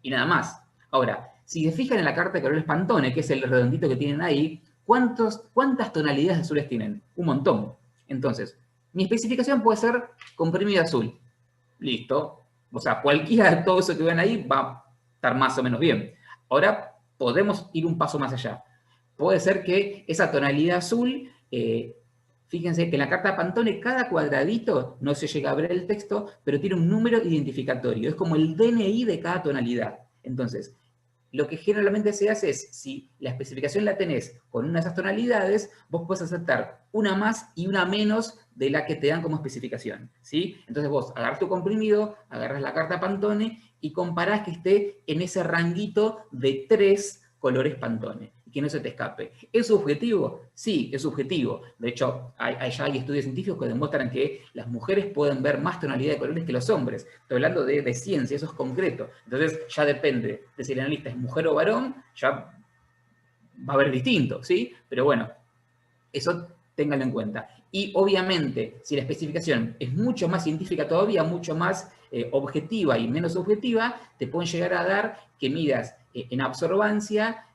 y nada más. Ahora, si se fijan en la carta de colores Pantone, que es el redondito que tienen ahí, ¿cuántas tonalidades de azules tienen? Un montón. Entonces, mi especificación puede ser comprimido azul. Listo. O sea, cualquiera de todo eso que ven ahí va a estar más o menos bien. Ahora, podemos ir un paso más allá. Puede ser que esa tonalidad azul, fíjense que en la carta Pantone cada cuadradito, no se llega a ver el texto, pero tiene un número identificatorio. Es como el DNI de cada tonalidad. Entonces, lo que generalmente se hace es, si la especificación la tenés con una de esas tonalidades, vos podés aceptar una más y una menos de la que te dan como especificación, ¿sí? Entonces vos agarrás tu comprimido, agarrás la carta Pantone y comparás que esté en ese ranguito de 3 colores Pantone, y que no se te escape. ¿Es subjetivo? Sí, es subjetivo. De hecho, ya hay estudios científicos que demuestran que las mujeres pueden ver más tonalidad de colores que los hombres. Estoy hablando de ciencia, eso es concreto. Entonces, ya depende de si el analista es mujer o varón, ya va a haber distinto, ¿sí? Pero bueno, eso ténganlo en cuenta. Y obviamente, si la especificación es mucho más científica todavía, mucho más objetiva y menos subjetiva, te pueden llegar a dar que midas en absorbancia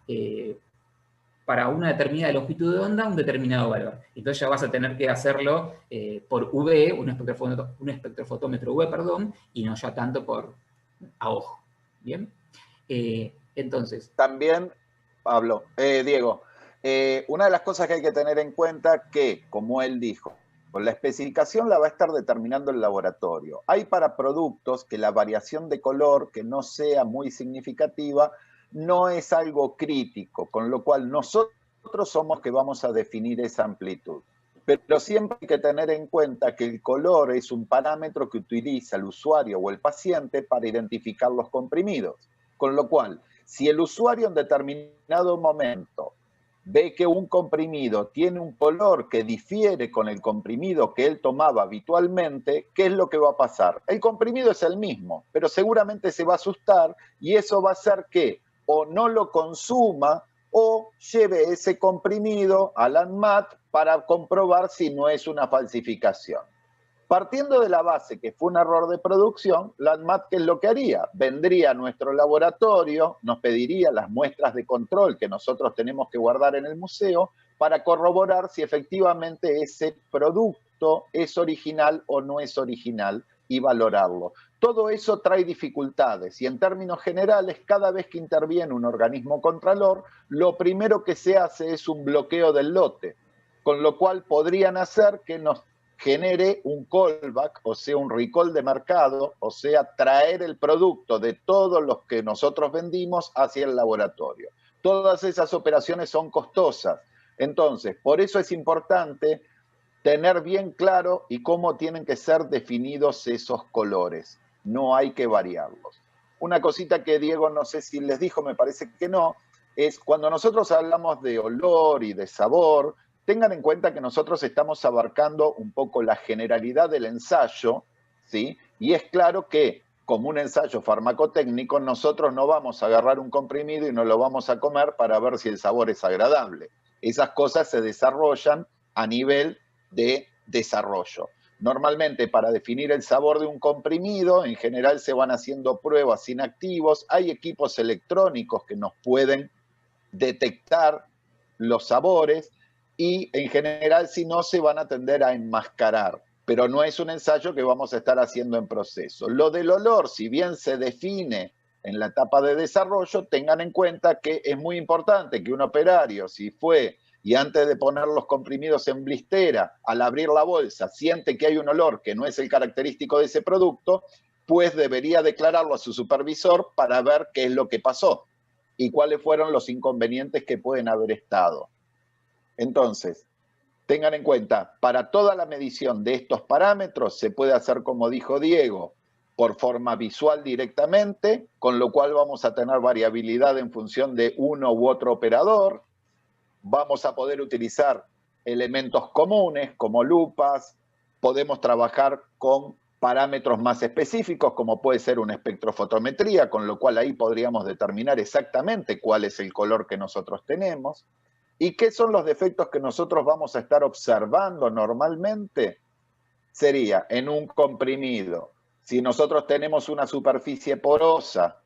para una determinada longitud de onda un determinado valor. Entonces ya vas a tener que hacerlo por UV, un espectrofotómetro UV, perdón, y no ya tanto a ojo. ¿Bien? Entonces. También, Pablo, Diego, una de las cosas que hay que tener en cuenta que, como él dijo, la especificación la va a estar determinando el laboratorio. Hay para productos que la variación de color, que no sea muy significativa, no es algo crítico, con lo cual nosotros somos que vamos a definir esa amplitud. Pero siempre hay que tener en cuenta que el color es un parámetro que utiliza el usuario o el paciente para identificar los comprimidos. Con lo cual, si el usuario en determinado momento ve que un comprimido tiene un color que difiere con el comprimido que él tomaba habitualmente, ¿qué es lo que va a pasar? El comprimido es el mismo, pero seguramente se va a asustar y eso va a hacer que o no lo consuma o lleve ese comprimido al ANMAT para comprobar si no es una falsificación. Partiendo de la base que fue un error de producción, la ANMAT, ¿qué es lo que haría? Vendría a nuestro laboratorio, nos pediría las muestras de control que nosotros tenemos que guardar en el museo para corroborar si efectivamente ese producto es original o no es original y valorarlo. Todo eso trae dificultades y en términos generales, cada vez que interviene un organismo contralor, lo primero que se hace es un bloqueo del lote, con lo cual podrían hacer que nos genere un callback, o sea, un recall de mercado, o sea, traer el producto de todos los que nosotros vendimos hacia el laboratorio. Todas esas operaciones son costosas. Entonces, por eso es importante tener bien claro y cómo tienen que ser definidos esos colores. No hay que variarlos. Una cosita que Diego, no sé si les dijo, me parece que no, es cuando nosotros hablamos de olor y de sabor, tengan en cuenta que nosotros estamos abarcando un poco la generalidad del ensayo, ¿sí? Y es claro que, como un ensayo farmacotécnico, nosotros no vamos a agarrar un comprimido y no lo vamos a comer para ver si el sabor es agradable. Esas cosas se desarrollan a nivel de desarrollo. Normalmente, para definir el sabor de un comprimido, en general se van haciendo pruebas inactivos. Hay equipos electrónicos que nos pueden detectar los sabores, y en general, si no, se van a tender a enmascarar, pero no es un ensayo que vamos a estar haciendo en proceso. Lo del olor, si bien se define en la etapa de desarrollo, tengan en cuenta que es muy importante que un operario, si fue y antes de poner los comprimidos en blistera, al abrir la bolsa, siente que hay un olor que no es el característico de ese producto, pues debería declararlo a su supervisor para ver qué es lo que pasó y cuáles fueron los inconvenientes que pueden haber estado. Entonces, tengan en cuenta, para toda la medición de estos parámetros se puede hacer, como dijo Diego, por forma visual directamente, con lo cual vamos a tener variabilidad en función de uno u otro operador. Vamos a poder utilizar elementos comunes como lupas, podemos trabajar con parámetros más específicos como puede ser una espectrofotometría, con lo cual ahí podríamos determinar exactamente cuál es el color que nosotros tenemos. ¿Y qué son los defectos que nosotros vamos a estar observando normalmente? Sería en un comprimido. Si nosotros tenemos una superficie porosa,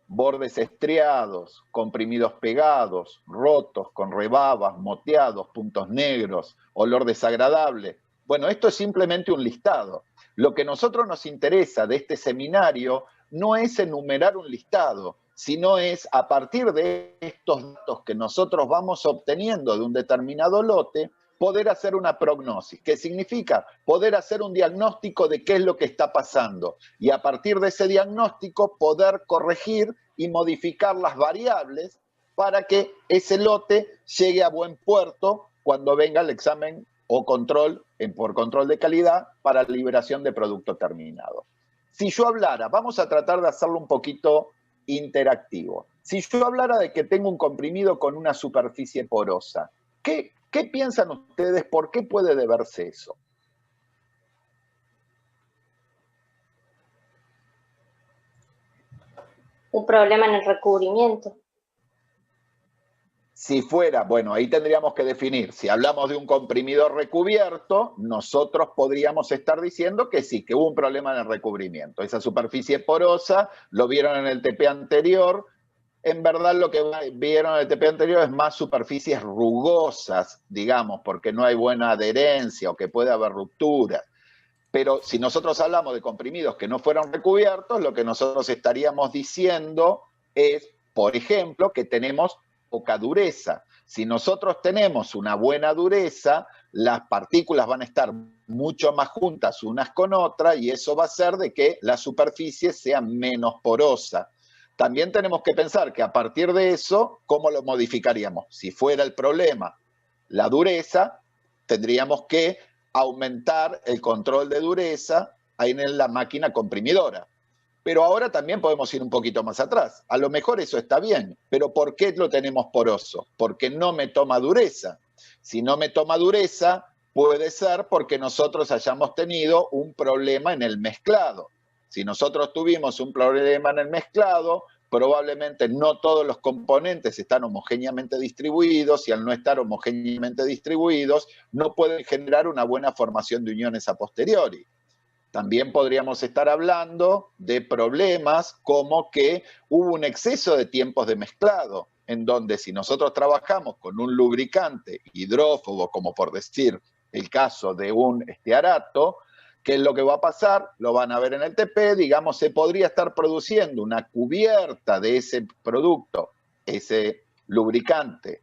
bordes estriados, comprimidos pegados, rotos, con rebabas, moteados, puntos negros, olor desagradable. Bueno, esto es simplemente un listado. Lo que a nosotros nos interesa de este seminario no es enumerar un listado, sino es a partir de estos datos que nosotros vamos obteniendo de un determinado lote, poder hacer una prognosis. ¿Qué significa? Poder hacer un diagnóstico de qué es lo que está pasando y a partir de ese diagnóstico poder corregir y modificar las variables para que ese lote llegue a buen puerto cuando venga el examen o control, por control de calidad, para liberación de producto terminado. Si yo hablara, vamos a tratar de hacerlo un poquito interactivo. Si yo hablara de que tengo un comprimido con una superficie porosa, ¿qué piensan ustedes? ¿Por qué puede deberse eso? Un problema en el recubrimiento. Si fuera, bueno, ahí tendríamos que definir. Si hablamos de un comprimido recubierto, nosotros podríamos estar diciendo que sí, que hubo un problema en el recubrimiento. Esa superficie porosa, lo vieron en el TP anterior. En verdad lo que vieron en el TP anterior es más superficies rugosas, digamos, porque no hay buena adherencia o que puede haber rupturas. Pero si nosotros hablamos de comprimidos que no fueron recubiertos, lo que nosotros estaríamos diciendo es, por ejemplo, que tenemos poca dureza. Si nosotros tenemos una buena dureza, las partículas van a estar mucho más juntas unas con otras y eso va a hacer de que la superficie sea menos porosa. También tenemos que pensar que a partir de eso, ¿cómo lo modificaríamos? Si fuera el problema la dureza, tendríamos que aumentar el control de dureza ahí en la máquina comprimidora. Pero ahora también podemos ir un poquito más atrás. A lo mejor eso está bien, pero ¿por qué lo tenemos poroso? Porque no me toma dureza. Si no me toma dureza, puede ser porque nosotros hayamos tenido un problema en el mezclado. Si nosotros tuvimos un problema en el mezclado, probablemente no todos los componentes están homogéneamente distribuidos y al no estar homogéneamente distribuidos, no pueden generar una buena formación de uniones a posteriori. También podríamos estar hablando de problemas como que hubo un exceso de tiempos de mezclado, en donde si nosotros trabajamos con un lubricante hidrófobo, como por decir el caso de un estearato, ¿qué es lo que va a pasar? Lo van a ver en el TP, digamos, se podría estar produciendo una cubierta de ese producto, ese lubricante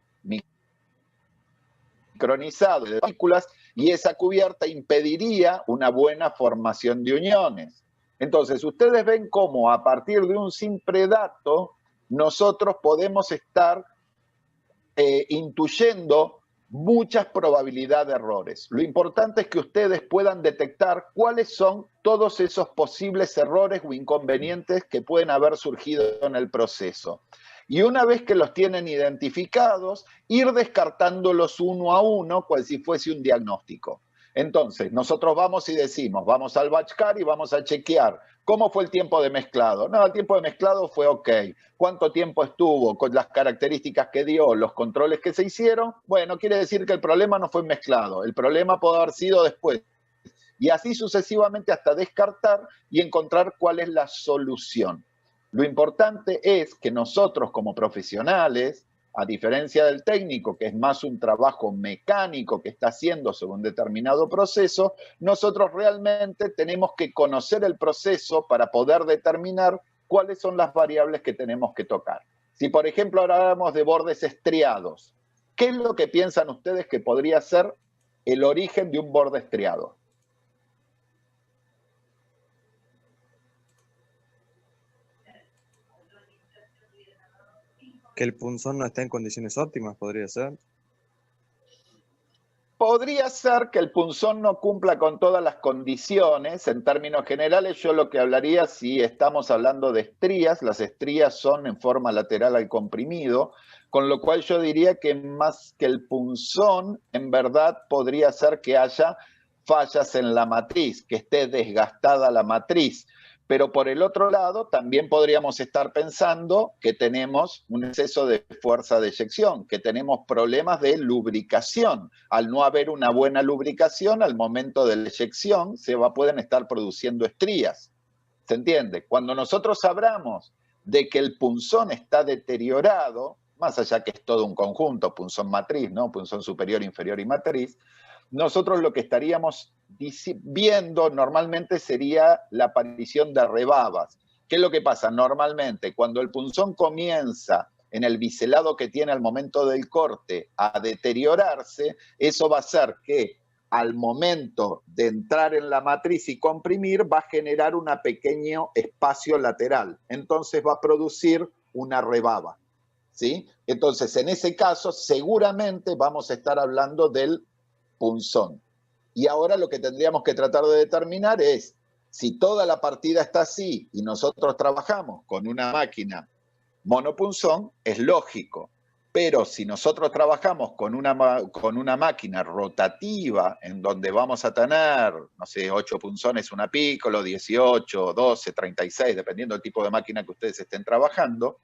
micronizado de partículas, y esa cubierta impediría una buena formación de uniones. Entonces, ustedes ven cómo a partir de un simple dato, nosotros podemos estar intuyendo muchas probabilidades de errores. Lo importante es que ustedes puedan detectar cuáles son todos esos posibles errores o inconvenientes que pueden haber surgido en el proceso. Y una vez que los tienen identificados, ir descartándolos uno a uno, cual si fuese un diagnóstico. Entonces, nosotros vamos y decimos, vamos al batchcar y vamos a chequear. ¿Cómo fue el tiempo de mezclado? No, el tiempo de mezclado fue ok. ¿Cuánto tiempo estuvo? Con las características que dio, los controles que se hicieron. Bueno, quiere decir que el problema no fue mezclado. El problema puede haber sido después. Y así sucesivamente hasta descartar y encontrar cuál es la solución. Lo importante es que nosotros como profesionales, a diferencia del técnico, que es más un trabajo mecánico que está haciendo sobre un determinado proceso, nosotros realmente tenemos que conocer el proceso para poder determinar cuáles son las variables que tenemos que tocar. Si, por ejemplo, ahora hablamos de bordes estriados, ¿qué es lo que piensan ustedes que podría ser el origen de un borde estriado? Que el punzón no está en condiciones óptimas, podría ser. Podría ser que el punzón no cumpla con todas las condiciones. En términos generales, yo lo que hablaría, si estamos hablando de estrías, las estrías son en forma lateral al comprimido, con lo cual yo diría que más que el punzón, en verdad podría ser que haya fallas en la matriz, que esté desgastada la matriz. Pero por el otro lado, también podríamos estar pensando que tenemos un exceso de fuerza de eyección, que tenemos problemas de lubricación. Al no haber una buena lubricación, al momento de la eyección pueden estar produciendo estrías. ¿Se entiende? Cuando nosotros hablamos de que el punzón está deteriorado, más allá que es todo un conjunto, punzón matriz, ¿no? Punzón superior, inferior y matriz, nosotros lo que estaríamos viendo normalmente sería la aparición de rebabas. ¿Qué es lo que pasa? Normalmente, cuando el punzón comienza en el biselado que tiene al momento del corte a deteriorarse, eso va a hacer que al momento de entrar en la matriz y comprimir, va a generar un pequeño espacio lateral. Entonces va a producir una rebaba, ¿sí? Entonces, en ese caso, seguramente vamos a estar hablando del punzón. Y ahora lo que tendríamos que tratar de determinar es si toda la partida está así y nosotros trabajamos con una máquina monopunzón, es lógico. Pero si nosotros trabajamos con una máquina rotativa en donde vamos a tener, no sé, 8 punzones, una Piccolo, 18, 12, 36, dependiendo del tipo de máquina que ustedes estén trabajando,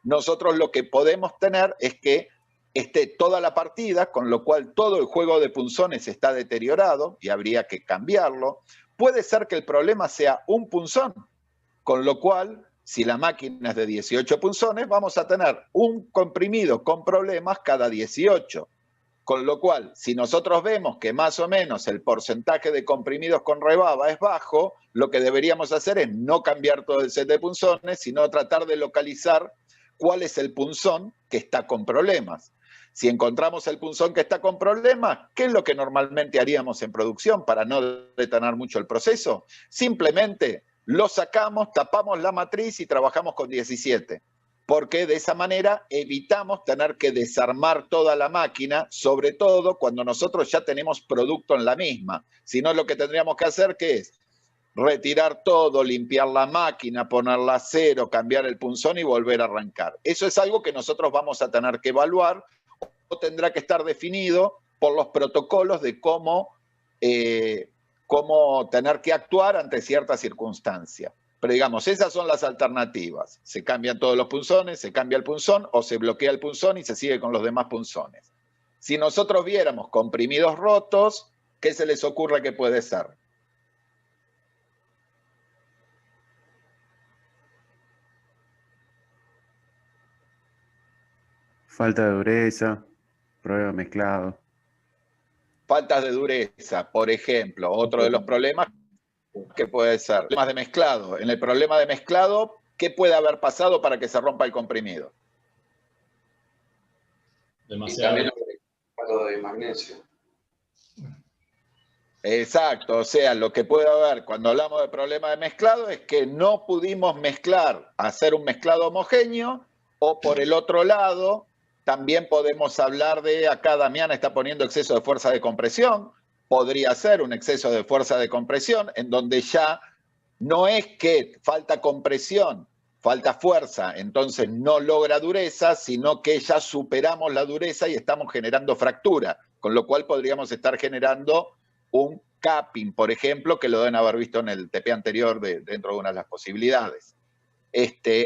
nosotros lo que podemos tener es que esté toda la partida, con lo cual todo el juego de punzones está deteriorado y habría que cambiarlo. Puede ser que el problema sea un punzón, con lo cual, si la máquina es de 18 punzones, vamos a tener un comprimido con problemas cada 18. Con lo cual, si nosotros vemos que más o menos el porcentaje de comprimidos con rebaba es bajo, lo que deberíamos hacer es no cambiar todo el set de punzones, sino tratar de localizar cuál es el punzón que está con problemas. Si encontramos el punzón que está con problemas, ¿qué es lo que normalmente haríamos en producción para no detener mucho el proceso? Simplemente lo sacamos, tapamos la matriz y trabajamos con 17. Porque de esa manera evitamos tener que desarmar toda la máquina, sobre todo cuando nosotros ya tenemos producto en la misma. Si no, lo que tendríamos que hacer, ¿qué es? Retirar todo, limpiar la máquina, ponerla a cero, cambiar el punzón y volver a arrancar. Eso es algo que nosotros vamos a tener que evaluar o tendrá que estar definido por los protocolos de cómo tener que actuar ante ciertas circunstancias. Pero digamos, esas son las alternativas. Se cambian todos los punzones, se cambia el punzón o se bloquea el punzón y se sigue con los demás punzones. Si nosotros viéramos comprimidos rotos, ¿qué se les ocurre que puede ser? Falta de dureza, problema mezclado. Faltas de dureza, por ejemplo. Otro de los problemas que puede ser problemas de mezclado. En el problema de mezclado, ¿qué puede haber pasado para que se rompa el comprimido? Demasiado. Y también de magnesio. Exacto, o sea, lo que puede haber cuando hablamos de problema de mezclado es que no pudimos mezclar, hacer un mezclado homogéneo, o por el otro lado, también podemos hablar de, acá Damián está poniendo exceso de fuerza de compresión, podría ser un exceso de fuerza de compresión, en donde ya no es que falta compresión, falta fuerza, entonces no logra dureza, sino que ya superamos la dureza y estamos generando fractura, con lo cual podríamos estar generando un capping, por ejemplo, que lo deben haber visto en el TP anterior dentro de una de las posibilidades.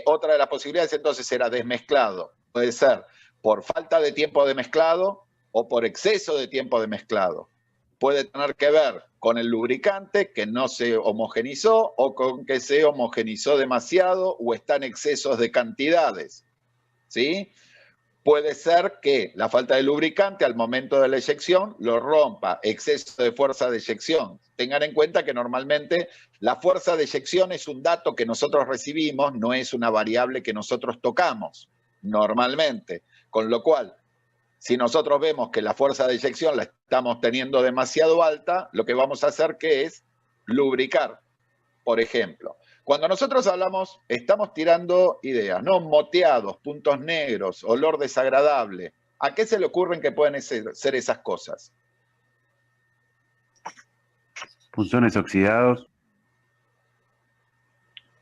Otra de las posibilidades entonces era desmezclado. Puede ser por falta de tiempo de mezclado o por exceso de tiempo de mezclado. Puede tener que ver con el lubricante que no se homogenizó o con que se homogenizó demasiado o está en excesos de cantidades, ¿sí? Puede ser que la falta de lubricante al momento de la eyección lo rompa, exceso de fuerza de eyección. Tengan en cuenta que normalmente la fuerza de eyección es un dato que nosotros recibimos, no es una variable que nosotros tocamos normalmente. Con lo cual, si nosotros vemos que la fuerza de eyección la estamos teniendo demasiado alta, lo que vamos a hacer que es lubricar, por ejemplo. Cuando nosotros hablamos, estamos tirando ideas, ¿no? Moteados, puntos negros, olor desagradable. ¿A qué se le ocurren que pueden ser esas cosas? Punzones oxidados.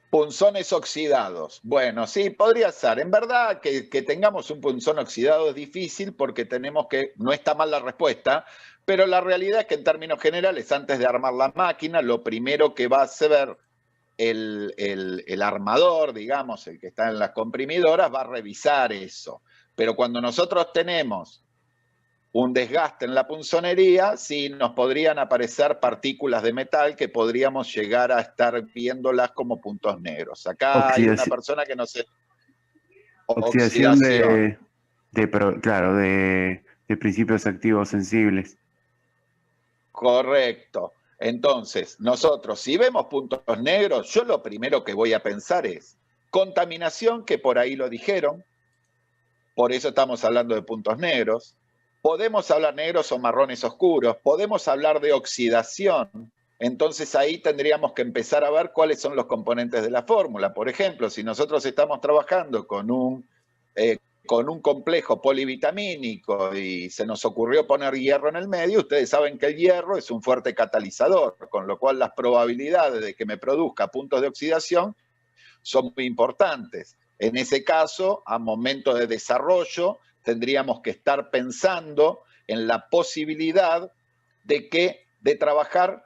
Punzones oxidados. Bueno, sí, podría ser. En verdad que tengamos un punzón oxidado es difícil porque tenemos que, no está mal la respuesta, pero la realidad es que en términos generales, antes de armar la máquina, lo primero que va a hacer el armador, digamos, el que está en las comprimidoras, va a revisar eso. Pero cuando nosotros tenemos un desgaste en la punzonería, sí nos podrían aparecer partículas de metal que podríamos llegar a estar viéndolas como puntos negros. Acá hay una persona que no sé. Oxidación claro, de principios activos sensibles. Correcto. Entonces, nosotros, si vemos puntos negros, yo lo primero que voy a pensar es contaminación, que por ahí lo dijeron, por eso estamos hablando de puntos negros. Podemos hablar negros o marrones oscuros, podemos hablar de oxidación, entonces ahí tendríamos que empezar a ver cuáles son los componentes de la fórmula. Por ejemplo, si nosotros estamos trabajando con un complejo polivitamínico y se nos ocurrió poner hierro en el medio, ustedes saben que el hierro es un fuerte catalizador, con lo cual las probabilidades de que me produzca puntos de oxidación son muy importantes. En ese caso, a momento de desarrollo, tendríamos que estar pensando en la posibilidad de trabajar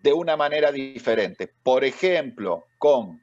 de una manera diferente. Por ejemplo, con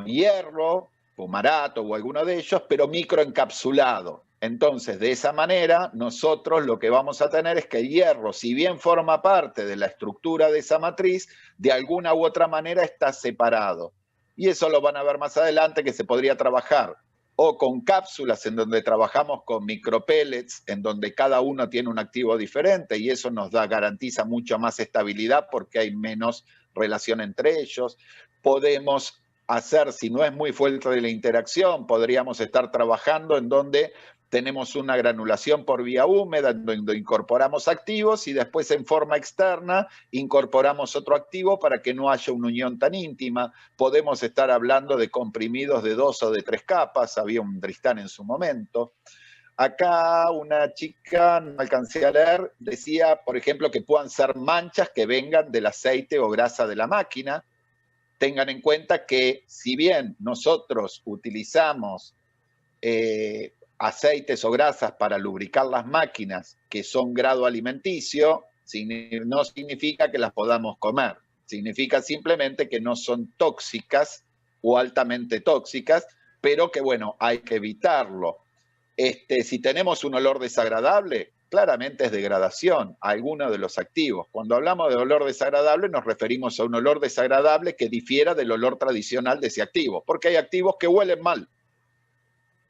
hierro, fumarato o alguno de ellos, pero microencapsulado. Entonces, de esa manera, nosotros lo que vamos a tener es que el hierro, si bien forma parte de la estructura de esa matriz, de alguna u otra manera está separado. Y eso lo van a ver más adelante, que se podría trabajar o con cápsulas en donde trabajamos con micropellets, en donde cada uno tiene un activo diferente y eso nos garantiza mucha más estabilidad porque hay menos relación entre ellos. Podemos hacer, si no es muy fuerte la interacción, podríamos estar trabajando en donde tenemos una granulación por vía húmeda, en donde incorporamos activos y después en forma externa incorporamos otro activo para que no haya una unión tan íntima. Podemos estar hablando de comprimidos de 2 o de 3 capas, había un Dristan en su momento. Acá una chica, no alcancé a leer, decía, por ejemplo, que puedan ser manchas que vengan del aceite o grasa de la máquina. Tengan en cuenta que si bien nosotros utilizamos aceites o grasas para lubricar las máquinas que son grado alimenticio, no significa que las podamos comer. Significa simplemente que no son tóxicas o altamente tóxicas, pero que, bueno, hay que evitarlo. Si tenemos un olor desagradable, claramente es degradación a alguno de los activos. Cuando hablamos de olor desagradable, nos referimos a un olor desagradable que difiera del olor tradicional de ese activo, porque hay activos que huelen mal.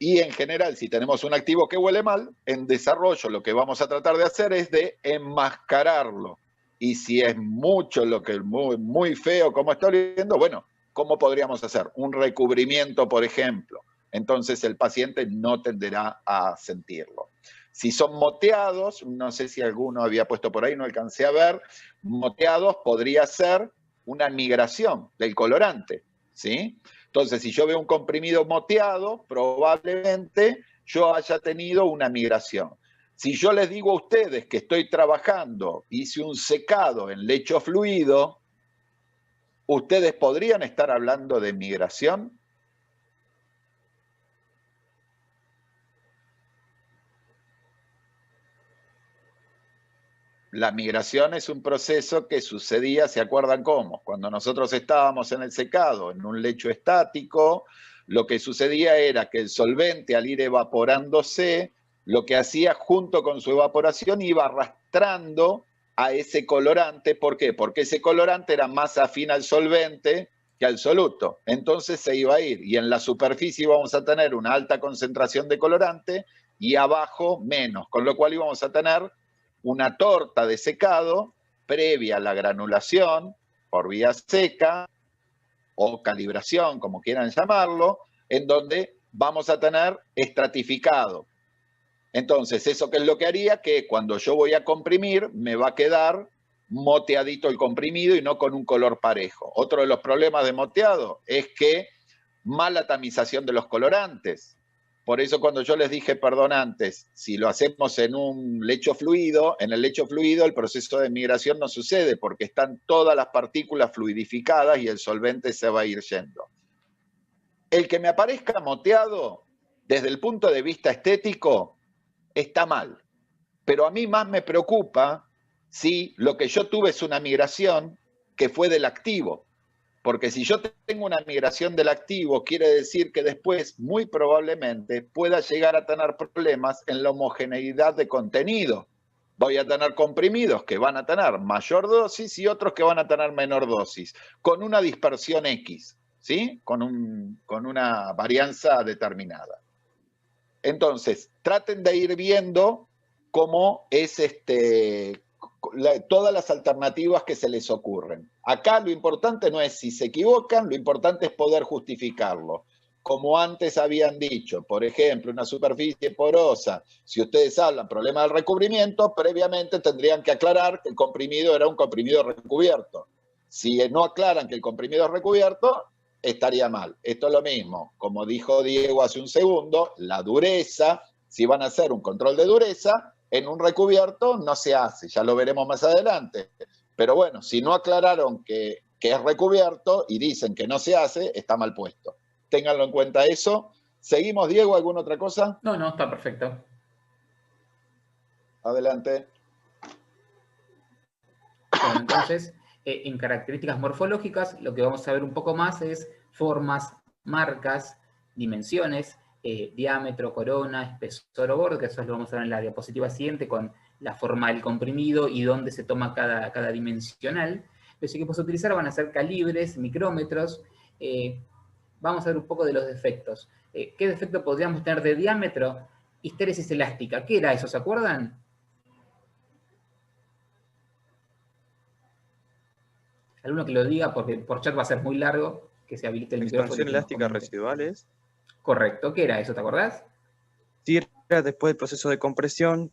Y en general, si tenemos un activo que huele mal, en desarrollo lo que vamos a tratar de hacer es de enmascararlo. Y si es mucho lo que muy feo como está oliendo, bueno, ¿cómo podríamos hacer? Un recubrimiento, por ejemplo. Entonces el paciente no tenderá a sentirlo. Si son moteados, no sé si alguno había puesto por ahí, no alcancé a ver, moteados podría ser una migración del colorante, ¿sí? Entonces, si yo veo un comprimido moteado, probablemente yo haya tenido una migración. Si yo les digo a ustedes que estoy trabajando, hice un secado en lecho fluido, ¿ustedes podrían estar hablando de migración? La migración es un proceso que sucedía, ¿se acuerdan cómo? Cuando nosotros estábamos en el secado, en un lecho estático, lo que sucedía era que el solvente, al ir evaporándose, lo que hacía junto con su evaporación iba arrastrando a ese colorante. ¿Por qué? Porque ese colorante era más afín al solvente que al soluto. Entonces se iba a ir y en la superficie íbamos a tener una alta concentración de colorante y abajo menos, con lo cual íbamos a tener una torta de secado previa a la granulación por vía seca o calibración, como quieran llamarlo, en donde vamos a tener estratificado. Entonces, ¿eso qué es lo que haría? Que cuando yo voy a comprimir, me va a quedar moteadito el comprimido y no con un color parejo. Otro de los problemas de moteado es que mala tamización de los colorantes. Por eso cuando yo les dije, perdón, antes, si lo hacemos en un lecho fluido, en el lecho fluido el proceso de migración no sucede porque están todas las partículas fluidificadas y el solvente se va a ir yendo. El que me aparezca moteado, desde el punto de vista estético, está mal. Pero a mí más me preocupa si lo que yo tuve es una migración que fue del activo. Porque si yo tengo una migración del activo, quiere decir que después, muy probablemente, pueda llegar a tener problemas en la homogeneidad de contenido. Voy a tener comprimidos que van a tener mayor dosis y otros que van a tener menor dosis, con una dispersión X, ¿sí? Con una varianza determinada. Entonces, traten de ir viendo cómo es todas las alternativas que se les ocurren. Acá lo importante no es si se equivocan, lo importante es poder justificarlo. Como antes habían dicho, por ejemplo, una superficie porosa, si ustedes hablan problema del recubrimiento, previamente tendrían que aclarar que el comprimido era un comprimido recubierto. Si no aclaran que el comprimido es recubierto, estaría mal. Esto es lo mismo, como dijo Diego hace un segundo, la dureza, si van a hacer un control de dureza, en un recubierto no se hace, ya lo veremos más adelante. Pero bueno, si no aclararon que es recubierto y dicen que no se hace, está mal puesto. Ténganlo en cuenta eso. ¿Seguimos, Diego? ¿Alguna otra cosa? No, está perfecto. Adelante. Bueno, entonces, en características morfológicas, lo que vamos a ver un poco más es formas, marcas, dimensiones, diámetro, corona, espesor o borde, que eso lo vamos a ver en la diapositiva siguiente con la forma del comprimido y dónde se toma cada dimensional. Los equipos a utilizar van a ser calibres, micrómetros. Vamos a ver un poco de los defectos. ¿Qué defecto podríamos tener de diámetro? Histéresis elástica. ¿Qué era eso? ¿Se acuerdan? Alguno que lo diga, porque por chat va a ser muy largo, que se habilite el micrófono. Expansión elástica residuales. Correcto. ¿Qué era eso? ¿Te acordás? Sí, era después del proceso de compresión,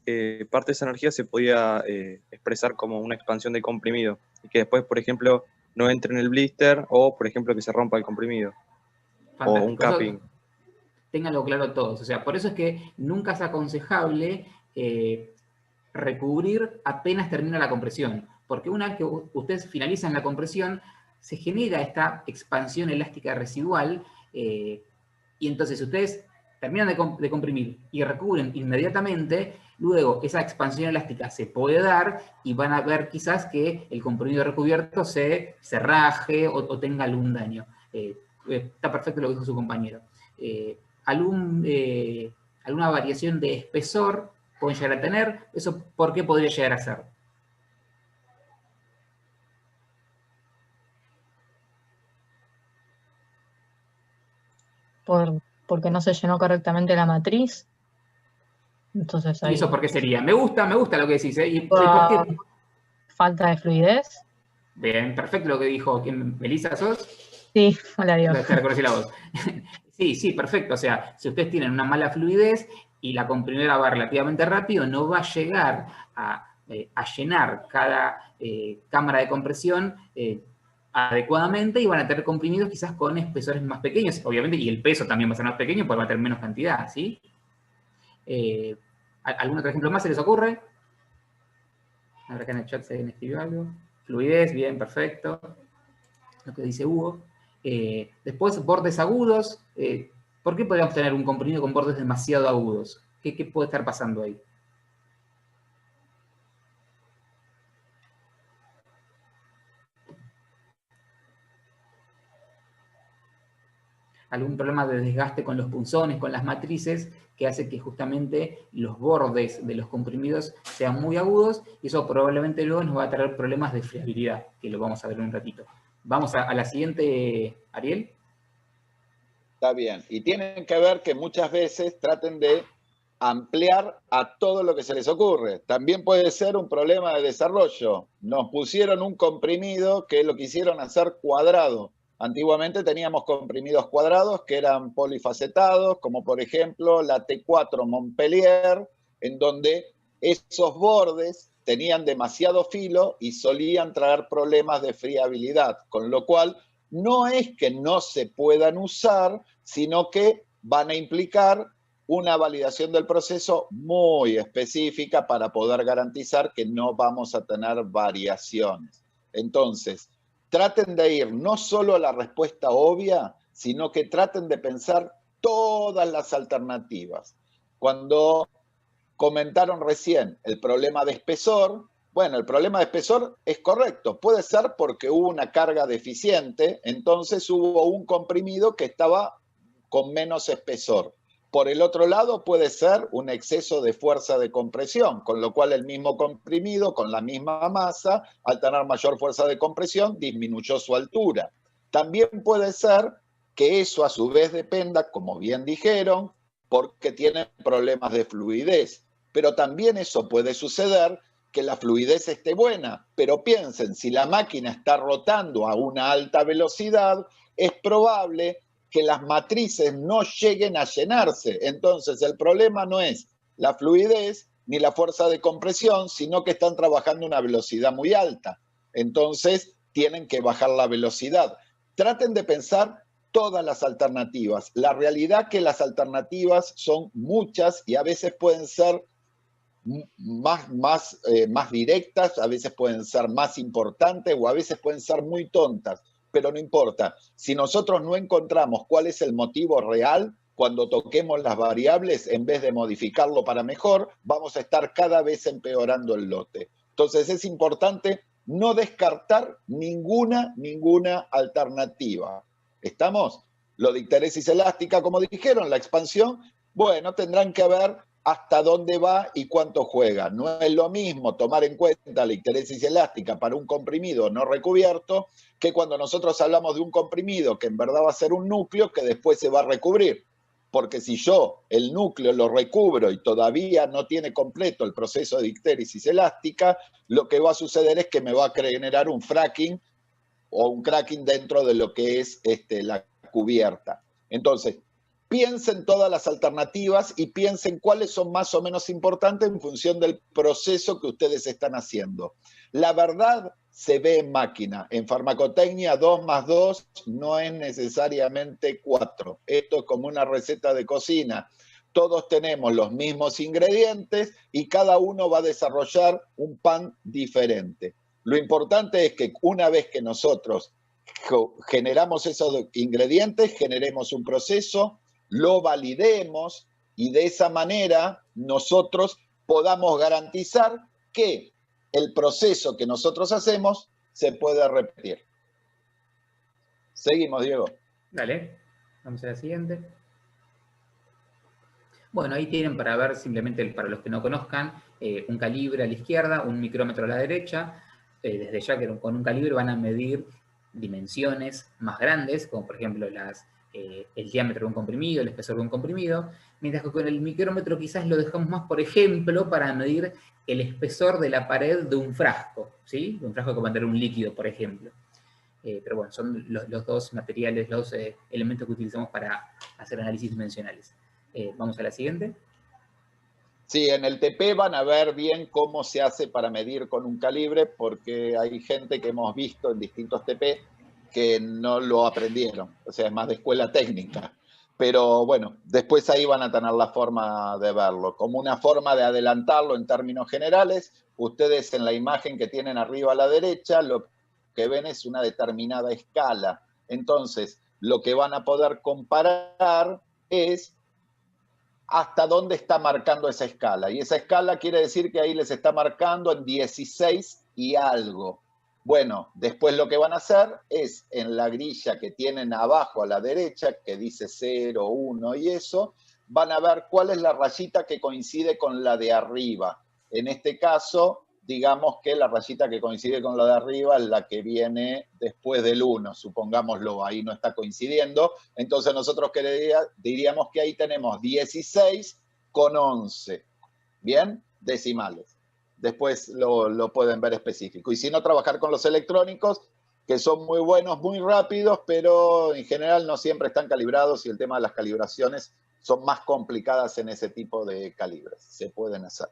parte de esa energía se podía expresar como una expansión de comprimido. Y que después, por ejemplo, no entre en el blister o, por ejemplo, que se rompa el comprimido. Fantástico. O un capping. Eso, ténganlo claro todos. O sea, por eso es que nunca es aconsejable recubrir apenas termina la compresión. Porque una vez que ustedes finalizan la compresión, se genera esta expansión elástica residual y entonces si ustedes terminan de comprimir y recubren inmediatamente, luego esa expansión elástica se puede dar y van a ver quizás que el comprimido recubierto se raje o tenga algún daño. Está perfecto lo que dijo su compañero. Alguna variación de espesor pueden llegar a tener. ¿Eso por qué podría llegar a ser? Porque no se llenó correctamente la matriz. Entonces ahí... ¿Y eso por qué sería? Me gusta lo que decís, ¿eh? ¿Y por qué? Falta de fluidez. Bien, perfecto lo que dijo. ¿Quién? ¿Melissa sos? Sí, hola Dios. Te reconocí la voz. Sí, perfecto. O sea, si ustedes tienen una mala fluidez y la comprimidora va relativamente rápido, no va a llegar a llenar cada cámara de compresión adecuadamente y van a tener comprimidos quizás con espesores más pequeños, obviamente, y el peso también va a ser más pequeño porque va a tener menos cantidad, ¿sí? ¿Algún otro ejemplo más se les ocurre? A ver acá en el chat si alguien escribió algo. Fluidez, bien, perfecto. Lo que dice Hugo. Después, bordes agudos. ¿Por qué podríamos tener un comprimido con bordes demasiado agudos? ¿Qué puede estar pasando ahí? Algún problema de desgaste con los punzones, con las matrices, que hace que justamente los bordes de los comprimidos sean muy agudos, y eso probablemente luego nos va a traer problemas de friabilidad, que lo vamos a ver en un ratito. Vamos a la siguiente, Ariel. Está bien. Y tienen que ver que muchas veces traten de ampliar a todo lo que se les ocurre. También puede ser un problema de desarrollo. Nos pusieron un comprimido que lo quisieron hacer cuadrado. Antiguamente teníamos comprimidos cuadrados que eran polifacetados, como por ejemplo la T4 Montpellier, en donde esos bordes tenían demasiado filo y solían traer problemas de friabilidad, con lo cual no es que no se puedan usar, sino que van a implicar una validación del proceso muy específica para poder garantizar que no vamos a tener variaciones. Entonces, traten de ir no solo a la respuesta obvia, sino que traten de pensar todas las alternativas. Cuando comentaron recién el problema de espesor, bueno, el problema de espesor es correcto, puede ser porque hubo una carga deficiente, entonces hubo un comprimido que estaba con menos espesor. Por el otro lado, puede ser un exceso de fuerza de compresión, con lo cual el mismo comprimido, con la misma masa, al tener mayor fuerza de compresión, disminuyó su altura. También puede ser que eso a su vez dependa, como bien dijeron, porque tienen problemas de fluidez. Pero también eso puede suceder que la fluidez esté buena. Pero piensen, si la máquina está rotando a una alta velocidad, es probable que las matrices no lleguen a llenarse. Entonces, el problema no es la fluidez ni la fuerza de compresión, sino que están trabajando a una velocidad muy alta. Entonces, tienen que bajar la velocidad. Traten de pensar todas las alternativas. La realidad es que las alternativas son muchas y a veces pueden ser más directas, a veces pueden ser más importantes o a veces pueden ser muy tontas. Pero no importa, si nosotros no encontramos cuál es el motivo real, cuando toquemos las variables, en vez de modificarlo para mejor, vamos a estar cada vez empeorando el lote. Entonces es importante no descartar ninguna alternativa. ¿Estamos? Lo de histeresis elástica, como dijeron, la expansión, bueno, tendrán que ver hasta dónde va y cuánto juega. No es lo mismo tomar en cuenta la histeresis elástica para un comprimido no recubierto que cuando nosotros hablamos de un comprimido que en verdad va a ser un núcleo que después se va a recubrir. Porque si yo el núcleo lo recubro y todavía no tiene completo el proceso de histeresis elástica, lo que va a suceder es que me va a generar un fracking o un cracking dentro de lo que es la cubierta. Entonces, piensen todas las alternativas y piensen cuáles son más o menos importantes en función del proceso que ustedes están haciendo. La verdad se ve en máquina. En farmacotecnia 2 más 2 no es necesariamente 4. Esto es como una receta de cocina. Todos tenemos los mismos ingredientes y cada uno va a desarrollar un pan diferente. Lo importante es que una vez que nosotros generamos esos ingredientes, generemos un proceso, lo validemos y de esa manera nosotros podamos garantizar que el proceso que nosotros hacemos se puede repetir. Seguimos, Diego. Dale, vamos a la siguiente. Bueno, ahí tienen para ver simplemente, para los que no conozcan, un calibre a la izquierda, un micrómetro a la derecha. Desde ya que con un calibre van a medir dimensiones más grandes, como por ejemplo el diámetro de un comprimido, el espesor de un comprimido, mientras que con el micrómetro quizás lo dejamos más, por ejemplo, para medir el espesor de la pared de un frasco, ¿sí? De un frasco que va a tener un líquido, por ejemplo. Pero bueno, son los dos materiales, los elementos que utilizamos para hacer análisis dimensionales. Vamos a la siguiente. Sí, en el TP van a ver bien cómo se hace para medir con un calibre, porque hay gente que hemos visto en distintos TP que no lo aprendieron, o sea, es más de escuela técnica. Pero bueno, después ahí van a tener la forma de verlo. Como una forma de adelantarlo en términos generales, ustedes en la imagen que tienen arriba a la derecha, lo que ven es una determinada escala. Entonces, lo que van a poder comparar es hasta dónde está marcando esa escala. Y esa escala quiere decir que ahí les está marcando en 16 y algo. Bueno, después lo que van a hacer es en la grilla que tienen abajo a la derecha, que dice 0, 1 y eso, van a ver cuál es la rayita que coincide con la de arriba. En este caso, digamos que la rayita que coincide con la de arriba es la que viene después del 1, supongámoslo, ahí no está coincidiendo. Entonces nosotros diríamos que ahí tenemos 16 con 11, ¿bien? Decimales. Después lo pueden ver específico. Y si no, trabajar con los electrónicos, que son muy buenos, muy rápidos, pero en general no siempre están calibrados y el tema de las calibraciones son más complicadas en ese tipo de calibres. Se pueden hacer.